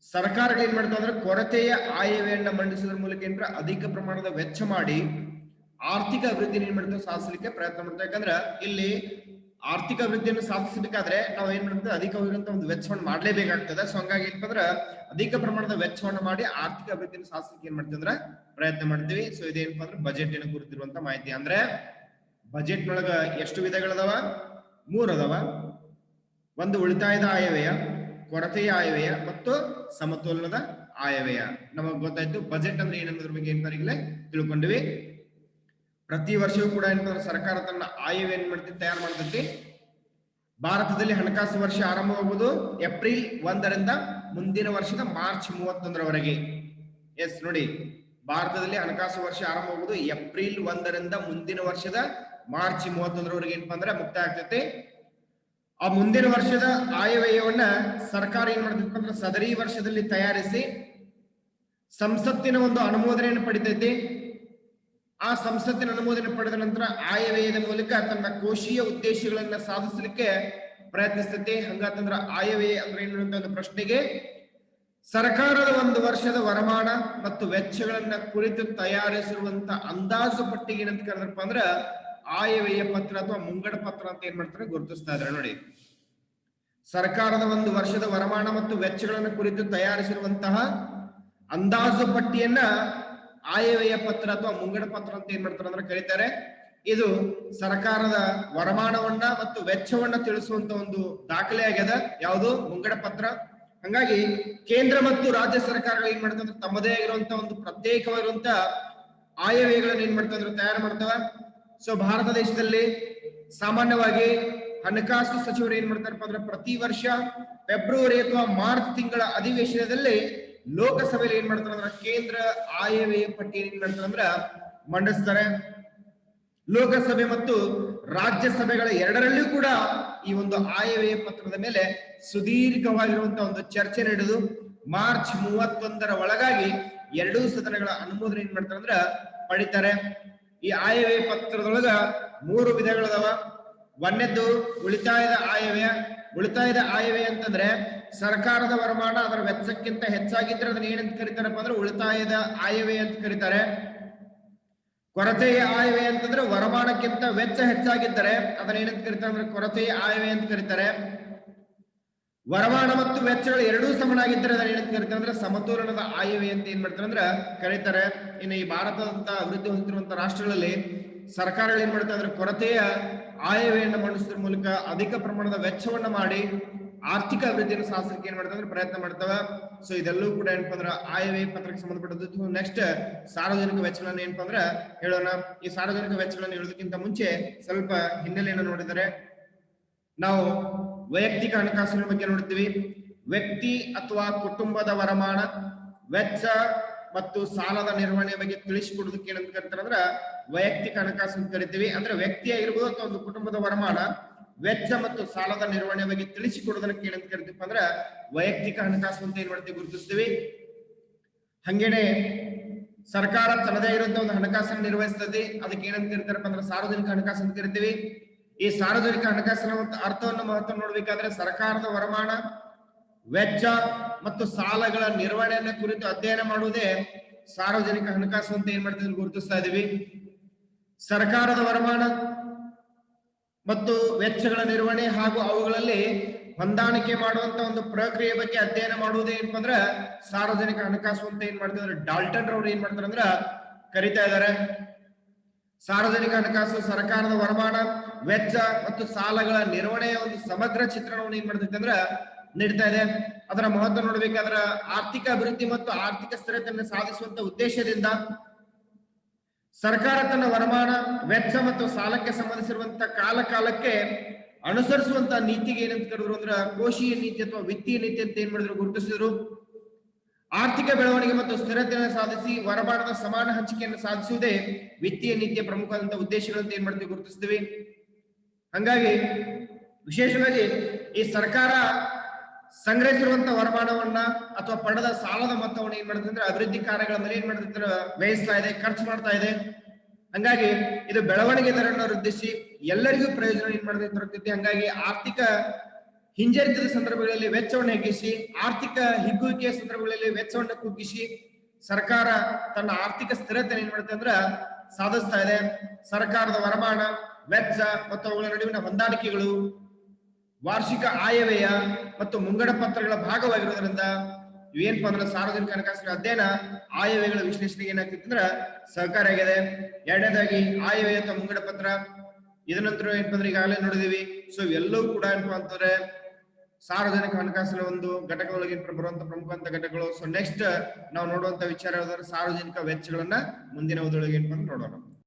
ಸರ್ಕಾರಗಳು ಏನ್ ಮಾಡ್ತಾ ಅಂದ್ರೆ ಕೊರತೆಯ ಆಯವ್ಯಯನ್ನ ಮಂಡಿಸುವುದರ ಮೂಲಕ ಏನ್ರ ಅಧಿಕ ಪ್ರಮಾಣದ ವೆಚ್ಚ ಮಾಡಿ ಆರ್ಥಿಕ ಅಭಿವೃದ್ಧಿ ಏನ್ ಮಾಡ್ತಾರೆ ಸಾಧಿಸಲಿಕ್ಕೆ ಪ್ರಯತ್ನ ಮಾಡ್ತಾರೆ. ಯಾಕಂದ್ರೆ ಇಲ್ಲಿ ಆರ್ಥಿಕ ಅಭಿವೃದ್ಧಿಯನ್ನು ಸಾಧಿಸಬೇಕಾದ್ರೆ ನಾವು ಏನ್ ಮಾಡ್ತೀವಿ, ಅಧಿಕವಾಗಿರುವಂತಹ ಒಂದು ವೆಚ್ಚವನ್ನು ಮಾಡ್ಲೇಬೇಕಾಗ್ತದೆ. ಸೊ ಹಂಗಾಗಿ ಏನಪ್ಪ ಅಂದ್ರೆ ಅಧಿಕ ಪ್ರಮಾಣದ ವೆಚ್ಚವನ್ನು ಮಾಡಿ ಆರ್ಥಿಕ ಅಭಿವೃದ್ಧಿಯನ್ನು ಸಾಧಿಸಲಿಕ್ಕೆ ಏನ್ ಮಾಡ್ತೀವಿ ಅಂದ್ರೆ ಪ್ರಯತ್ನ ಮಾಡ್ತೀವಿ. ಸೊ ಇದೇನಪ್ಪ ಅಂದ್ರೆ ಬಜೆಟ್ ಅನ್ನು ಕುರಿತಿರುವಂತ ಮಾಹಿತಿ. ಅಂದ್ರೆ ಬಜೆಟ್ ನೊಳಗ ಎಷ್ಟು ವಿಧಗಳದಾವ? 3 ಅದಾವ. ಒಂದು ಉಳಿತಾಯದ ಆಯವ್ಯಯ, ಕೊರತೆಯ ಆಯವ್ಯಯ ಮತ್ತು ಸಮತೋಲನದ ಆಯವ್ಯಯ. ನಮಗ್ ಗೊತ್ತಾಯ್ತು ಬಜೆಟ್ ಅಂದ್ರೆ ಏನನ್ನೋದ್ರ ಬಗ್ಗೆ ಏನ್ ತಿಳ್ಕೊಂಡ್ವಿ. ಪ್ರತಿ ವರ್ಷವೂ ಕೂಡ ಏನಂತಂದ್ರೆ ಸರ್ಕಾರ ತನ್ನ ಆಯವ್ಯಯ ಏನ್ ಮಾಡ್ತೈತಿ, ತಯಾರು ಮಾಡ್ತೈತಿ. ಭಾರತದಲ್ಲಿ ಹಣಕಾಸು ವರ್ಷ ಆರಂಭವಾಗುವುದು ಏಪ್ರಿಲ್ 1ರಿಂದ ಮುಂದಿನ ವರ್ಷದ ಮಾರ್ಚ್ 31ರವರೆಗೆ. ಎಸ್ ನೋಡಿ, ಭಾರತದಲ್ಲಿ ಹಣಕಾಸು ವರ್ಷ ಆರಂಭವಾಗುವುದು ಏಪ್ರಿಲ್ 1ರಿಂದ ಮುಂದಿನ ವರ್ಷದ ಮಾರ್ಚ್ 31ರವರೆಗೆ ಏನಪ್ಪಾ ಅಂದ್ರೆ ಮುಕ್ತಾಯ ಆಗ್ತೈತಿ. ಆ ಮುಂದಿನ ವರ್ಷದ ಆಯವ್ಯಯವನ್ನ ಸರ್ಕಾರ ಏನ್ ಮಾಡ್ತೈತಿ ಅಂದ್ರೆ ಸದರಿ ವರ್ಷದಲ್ಲಿ ತಯಾರಿಸಿ ಸಂಸತ್ತಿನ ಒಂದು ಅನುಮೋದನೆಯನ್ನು ಪಡಿತೈತಿ. ಆ ಸಂಸತ್ತಿನ ಅನುಮೋದನೆ ಪಡೆದ ನಂತರ ಆಯವ್ಯಯದ ಮೂಲಕ ತನ್ನ ಕೋಶೀಯ ಉದ್ದೇಶಗಳನ್ನ ಸಾಧಿಸಲಿಕ್ಕೆ ಪ್ರಯತ್ನಿಸ್ತೈತಿ. ಹಂಗಂತಂದ್ರ ಆಯವ್ಯಯ ಅಂದ್ರೆ ಏನು ಅಂತ ಒಂದು ಪ್ರಶ್ನೆಗೆ ಸರ್ಕಾರದ ಒಂದು ವರ್ಷದ ವರಮಾನ ಮತ್ತು ವೆಚ್ಚಗಳನ್ನ ಕುರಿತು ತಯಾರಿಸಿರುವಂತ ಅಂದಾಜು ಪಟ್ಟಿಗೆ ಏನಂತ ಕರೆದ್ರಪ್ಪ ಅಂದ್ರ ಆಯವ್ಯಯ ಪತ್ರ ಅಥವಾ ಮುಂಗಡ ಪತ್ರ ಅಂತ ಏನ್ ಮಾಡ್ತಾರೆ ಗುರುತಿಸ್ತಾ ಇದ್ದಾರೆ. ನೋಡಿ, ಸರ್ಕಾರದ ಒಂದು ವರ್ಷದ ವರಮಾನ ಮತ್ತು ವೆಚ್ಚಗಳನ್ನು ಕುರಿತು ತಯಾರಿಸಿರುವಂತಹ ಅಂದಾಜು ಪಟ್ಟಿಯನ್ನ ಆಯವ್ಯಯ ಪತ್ರ ಅಥವಾ ಮುಂಗಡ ಪತ್ರ ಅಂತ ಏನ್ ಮಾಡ್ತಾರೆ ಅಂದ್ರೆ ಕರೀತಾರೆ. ಇದು ಸರ್ಕಾರದ ವರಮಾನವನ್ನ ಮತ್ತು ವೆಚ್ಚವನ್ನ ತಿಳಿಸುವಂತ ಒಂದು ದಾಖಲೆ ಆಗ್ಯದ, ಯಾವುದು ಮುಂಗಡ ಪತ್ರ. ಹಂಗಾಗಿ ಕೇಂದ್ರ ಮತ್ತು ರಾಜ್ಯ ಸರ್ಕಾರಗಳು ಏನ್ ಮಾಡ್ತಾರೆ ಅಂದ್ರೆ ತಮ್ಮದೇ ಆಗಿರುವಂತ ಒಂದು ಪ್ರತ್ಯೇಕವಾಗಿರುವಂತ ಆಯವ್ಯಯಗಳನ್ನ ಏನ್ ಮಾಡ್ತಾ ಅಂದ್ರೆ ತಯಾರು ಮಾಡ್ತಾವ. ಸೊ ಭಾರತ ದೇಶದಲ್ಲಿ ಸಾಮಾನ್ಯವಾಗಿ ಹಣಕಾಸು ಸಚಿವರು ಏನ್ ಮಾಡ್ತಾರಪ್ಪ ಅಂದ್ರೆ ಪ್ರತಿ ವರ್ಷ ಫೆಬ್ರವರಿ ಅಥವಾ ಮಾರ್ಚ್ ತಿಂಗಳ ಅಧಿವೇಶನದಲ್ಲಿ ಲೋಕಸಭೆಯಲ್ಲಿ ಏನ್ ಮಾಡ್ತಾರೆ ಅಂದ್ರೆ ಕೇಂದ್ರ ಆಯವ್ಯಯ ಪಟ್ಟಿ ಏನ್ ಮಾಡ್ತಾರೆ ಅಂದ್ರ ಮಂಡಿಸ್ತಾರೆ. ಲೋಕಸಭೆ ಮತ್ತು ರಾಜ್ಯಸಭೆಗಳ ಎರಡರಲ್ಲಿಯೂ ಕೂಡ ಈ ಒಂದು ಆಯವ್ಯಯ ಪತ್ರದ ಮೇಲೆ ಸುದೀರ್ಘವಾಗಿರುವಂತಹ ಒಂದು ಚರ್ಚೆ ನಡೆದು ಮಾರ್ಚ್ 31ರ ಒಳಗಾಗಿ ಎರಡೂ ಸದನಗಳ ಅನುಮೋದನೆ ಏನ್ ಮಾಡ್ತಾರೆ ಅಂದ್ರ ಪಡಿತಾರೆ. ಈ ಆಯವ್ಯಯ ಪತ್ರದೊಳಗ 3 ವಿಧಗಳದಾವ. ಒಂದನೇದ್ದು ಉಳಿತಾಯದ ಆಯವ್ಯಯ. ಉಳಿತಾಯದ ಆಯವ್ಯಯ ಅಂತಂದ್ರೆ ಸರ್ಕಾರದ ವರಮಾನ ಅದರ ವೆಚ್ಚಕ್ಕಿಂತ ಹೆಚ್ಚಾಗಿದ್ರೆ ಅದನ್ನ ಏನಂತ ಕರೀತಾರಪ್ಪ ಅಂದ್ರೆ ಉಳಿತಾಯದ ಆಯವ್ಯಯ ಅಂತ ಕರೀತಾರೆ. ಕೊರತೆಯ ಆಯವ್ಯಯ ಅಂತಂದ್ರೆ ವರಮಾನಕ್ಕಿಂತ ವೆಚ್ಚ ಹೆಚ್ಚಾಗಿದ್ದರೆ ಅದನ್ನ ಏನಂತ ಕರೀತಾರೆ ಅಂದ್ರೆ ಕೊರತೆಯ ಆಯವ್ಯಯ ಅಂತ ಕರೀತಾರೆ. ವರಮಾನ ಮತ್ತು ವೆಚ್ಚಗಳು ಎರಡೂ ಸಮನಾಗಿದ್ದರೆ ಅದನ್ನ ಏನಂತ ಕರೀತಾರೆ ಅಂದ್ರೆ ಸಮತೋಲನದ ಆಯವ್ಯಯ ಅಂತ ಏನ್ ಮಾಡ್ತಾರೆ ಅಂದ್ರೆ ಕರೀತಾರೆ. ಇನ್ನು ಈ ಭಾರತದಂತ ಅಭಿವೃದ್ಧಿ ಹೊಂದಿರುವಂತ ರಾಷ್ಟ್ರಗಳಲ್ಲಿ ಸರ್ಕಾರಗಳು ಏನ್ ಮಾಡ್ತಾರೆ ಅಂದ್ರೆ ಕೊರತೆಯ ಆಯವ್ಯಯವನ್ನು ಮಂಡಿಸೋದ್ರ ಮೂಲಕ ಅಧಿಕ ಪ್ರಮಾಣದ ವೆಚ್ಚವನ್ನ ಮಾಡಿ ಆರ್ಥಿಕ ಅಭಿವೃದ್ಧಿಯನ್ನು ಸಾಧಿಸಲಿಕ್ಕೆ ಏನ್ ಮಾಡ್ತಾರೆ ಅಂದ್ರೆ ಪ್ರಯತ್ನ ಮಾಡ್ತಾವ. ಸೊ ಇದೆಲ್ಲವೂ ಕೂಡ ಏನಪ್ಪಾ ಅಂದ್ರೆ ಆಯವ್ಯಯ ಪತ್ರಕ್ಕೆ ಸಂಬಂಧಪಟ್ಟದ್ದು. ನೆಕ್ಸ್ಟ್ ಸಾರ್ವಜನಿಕ ವೆಚ್ಚಗಳನ್ನ ಏನಪ್ಪಾ ಅಂದ್ರೆ ಹೇಳೋಣ. ಈ ಸಾರ್ವಜನಿಕ ವೆಚ್ಚಗಳನ್ನು ಹೇಳೋದಕ್ಕಿಂತ ಮುಂಚೆ ಸ್ವಲ್ಪ ಹಿನ್ನೆಲೆಯನ್ನು ನೋಡಿದರೆ ನಾವು ವೈಯಕ್ತಿಕ ಹಣಕಾಸಿನ ಬಗ್ಗೆ ನೋಡ್ತೀವಿ. ವ್ಯಕ್ತಿ ಅಥವಾ ಕುಟುಂಬದ ವರಮಾನ, ವೆಚ್ಚ ಮತ್ತು ಸಾಲದ ನಿರ್ವಹಣೆ ಬಗ್ಗೆ ತಿಳಿಸಿಕೊಡೋದಕ್ಕೆ ಏನಂತ ಕರೀತಾರೆ ಅಂದ್ರ ವೈಯಕ್ತಿಕ ಹಣಕಾಸು ಅಂತ ಕರಿತೀವಿ. ಅಂದ್ರೆ ವ್ಯಕ್ತಿ ಆಗಿರ್ಬೋದು ಅಥವಾ ಒಂದು ಕುಟುಂಬದ ವರಮಾನ, ವೆಚ್ಚ ಮತ್ತು ಸಾಲದ ನಿರ್ವಹಣೆ ಬಗ್ಗೆ ತಿಳಿಸಿಕೊಡೋದಕ್ಕೆ ಏನಂತ ಕರಿತೀವಿ ಅಂದ್ರೆ ವೈಯಕ್ತಿಕ ಹಣಕಾಸು ಅಂತ ಏನ್ ಮಾಡ್ತೀವಿ ಗುರುತಿಸ್ತೀವಿ. ಹಂಗೇನೆ ಸರ್ಕಾರ ತನ್ನದೇ ಇರುವಂತಹ ಒಂದು ಹಣಕಾಸನ್ನು ನಿರ್ವಹಿಸ್ತದೆ, ಅದಕ್ಕೆ ಏನಂತ ಕರಿತಾರಪ್ಪ ಅಂದ್ರೆ ಸಾರ್ವಜನಿಕ ಹಣಕಾಸು ಅಂತ ಕರಿತೀವಿ. ಈ ಸಾರ್ವಜನಿಕ ಹಣಕಾಸಿನ ಅರ್ಥವನ್ನು ಮಹತ್ವ ನೋಡ್ಬೇಕಾದ್ರೆ ಸರ್ಕಾರದ ವರಮಾನ, ವೆಚ್ಚ ಮತ್ತು ಸಾಲಗಳ ನಿರ್ವಹಣೆಯನ್ನ ಕುರಿತು ಅಧ್ಯಯನ ಮಾಡುವುದೇ ಸಾರ್ವಜನಿಕ ಹಣಕಾಸು ಅಂತ ಏನ್ ಮಾಡ್ತೀವಿ ಗುರುತಿಸ್ತಾ ಇದೀವಿ. ಸರ್ಕಾರದ ವರಮಾನ ಮತ್ತು ವೆಚ್ಚಗಳ ನಿರ್ವಹಣೆ ಹಾಗೂ ಅವುಗಳಲ್ಲಿ ಹೊಂದಾಣಿಕೆ ಮಾಡುವಂತ ಒಂದು ಪ್ರಕ್ರಿಯೆ ಬಗ್ಗೆ ಅಧ್ಯಯನ ಮಾಡುವುದೇ ಏನಪ್ಪ ಅಂದ್ರ ಸಾರ್ವಜನಿಕ ಹಣಕಾಸು ಅಂತ ಏನ್ ಮಾಡ್ತೀವಿ ಅಂದ್ರೆ ಡಾಲ್ಟನ್ ರವರು ಏನ್ ಮಾಡ್ತಾರೆ ಅಂದ್ರ ಕರಿತಾ ಇದ್ದಾರೆ. ಸಾರ್ವಜನಿಕ ಹಣಕಾಸು ಸರ್ಕಾರದ ವರಮಾನ, ವೆಚ್ಚ ಮತ್ತು ಸಾಲಗಳ ನಿರ್ವಹಣೆಯ ಒಂದು ಸಮಗ್ರ ಚಿತ್ರಣವನ್ನು ಏನ್ ಮಾಡ್ತೈತೆ ಅಂದ್ರ ನೀಡ್ತಾ ಇದೆ. ಅದರ ಮಹತ್ವ ನೋಡ್ಬೇಕಾದ್ರ ಆರ್ಥಿಕ ಅಭಿವೃದ್ಧಿ ಮತ್ತು ಆರ್ಥಿಕ ಸ್ಥಿರತೆಯನ್ನು ಸಾಧಿಸುವಂತ ಉದ್ದೇಶದಿಂದ ಸರ್ಕಾರ ತನ್ನ ವರಮಾನ, ವೆಚ್ಚ ಮತ್ತು ಸಾಲಕ್ಕೆ ಸಂಬಂಧಿಸಿರುವಂತ ಕಾಲಕ್ಕೆ ಅನುಸರಿಸುವಂತ ನೀತಿಗೆ ಏನಂತ ಕರೆದ್ರು ಅಂದ್ರ ಕೋಶೀಯ ನೀತಿ ಅಥವಾ ವಿತ್ತೀಯ ನೀತಿ ಅಂತ ಏನ್ ಮಾಡಿದ್ರು ಗುರುತಿಸಿದ್ರು. ಆರ್ಥಿಕ ಬೆಳವಣಿಗೆ ಮತ್ತು ಸ್ಥಿರತೆಯನ್ನು ಸಾಧಿಸಿ ವರಮಾನದ ಸಮಾನ ಹಂಚಿಕೆಯನ್ನು ಸಾಧಿಸುವುದೇ ವಿತ್ತೀಯ ನೀತಿಯ ಪ್ರಮುಖವಾದಂತಹ ಉದ್ದೇಶಗಳಂತ ಏನ್ ಮಾಡ್ತೀವಿ ಗುರುತಿಸ್ತೀವಿ. ಹಂಗಾಗಿ ವಿಶೇಷವಾಗಿ ಈ ಸರ್ಕಾರ ಸಂಗ್ರಹಿಸಿರುವಂತ ವರಮಾನವನ್ನ ಅಥವಾ ಪಡೆದ ಸಾಲದ ಮೊತ್ತವನ್ನು ಏನ್ ಮಾಡ್ತಂದ್ರೆ ಅಭಿವೃದ್ಧಿ ಕಾರ್ಯಗಳ ಮೇಲೆ ಏನ್ ಮಾಡ್ತಿದ್ರೆ ವ್ಯಯಿಸ್ತಾ ಇದೆ, ಖರ್ಚು ಮಾಡ್ತಾ ಇದೆ. ಹಂಗಾಗಿ ಇದು ಬೆಳವಣಿಗೆ ದರನ್ನು ವೃದ್ಧಿಸಿ ಎಲ್ಲರಿಗೂ ಪ್ರಯೋಜನ ಏನ್ ಮಾಡ್ತೈತಿ. ಹಂಗಾಗಿ ಆರ್ಥಿಕ ಹಿಂಜರಿತದ ಸಂದರ್ಭಗಳಲ್ಲಿ ವೆಚ್ಚವನ್ನು ಹೆಚ್ಚಿಸಿ, ಆರ್ಥಿಕ ಹಿಗ್ಗುವಿಕೆಯ ಸಂದರ್ಭಗಳಲ್ಲಿ ವೆಚ್ಚವನ್ನು ಕುಗ್ಗಿಸಿ ಸರ್ಕಾರ ತನ್ನ ಆರ್ಥಿಕ ಸ್ಥಿರತೆ ಏನ್ ಮಾಡುತ್ತೆ ಅಂದ್ರ ಸಾಧಿಸ್ತಾ ಇದೆ. ಸರ್ಕಾರದ ವರಮಾನ, ವೆಚ್ಚ ಮತ್ತು ಅವುಗಳ ನಡುವಿನ ಹೊಂದಾಣಿಕೆಗಳು ವಾರ್ಷಿಕ ಆಯವ್ಯಯ ಮತ್ತು ಮುಂಗಡ ಪತ್ರಗಳ ಭಾಗವಾಗಿರೋದ್ರಿಂದ ಇವೇನಪ್ಪ ಅಂದ್ರೆ ಸಾರ್ವಜನಿಕ ಹಣಕಾಸಿನ ಅಧ್ಯಯನ ಆಯವ್ಯಯಗಳ ವಿಶ್ಲೇಷಣೆಗೆ ಏನಾಗ್ತಿತ್ತು ಅಂದ್ರ ಸಹಕಾರಿಯಾಗಿದೆ. ಎರಡನೇದಾಗಿ ಆಯವ್ಯಯ ಅಥವಾ ಮುಂಗಡ ಪತ್ರ, ಇದರ ನಂತರ ಏನಪ್ಪ ಅಂದ್ರೆ ಈಗಾಗಲೇ ನೋಡಿದೀವಿ. ಸೊ ಇವೆಲ್ಲವೂ ಕೂಡ ಏನಪ್ಪಾ ಅಂತಂದ್ರೆ ಸಾರ್ವಜನಿಕ ಹಣಕಾಸಿನ ಒಂದು ಘಟಕದೊಳಗೆ ಬರುವಂತ ಪ್ರಮುಖ ಘಟಕಗಳು. ಸೊ ನೆಕ್ಸ್ಟ್ ನಾವು ನೋಡುವಂತ ವಿಚಾರ ಯಾವ್ದಾದ್ರೆ ಸಾರ್ವಜನಿಕ ವೆಚ್ಚಗಳನ್ನ ಮುಂದಿನ ಓದೊಳಗೆ ನೋಡೋಣ.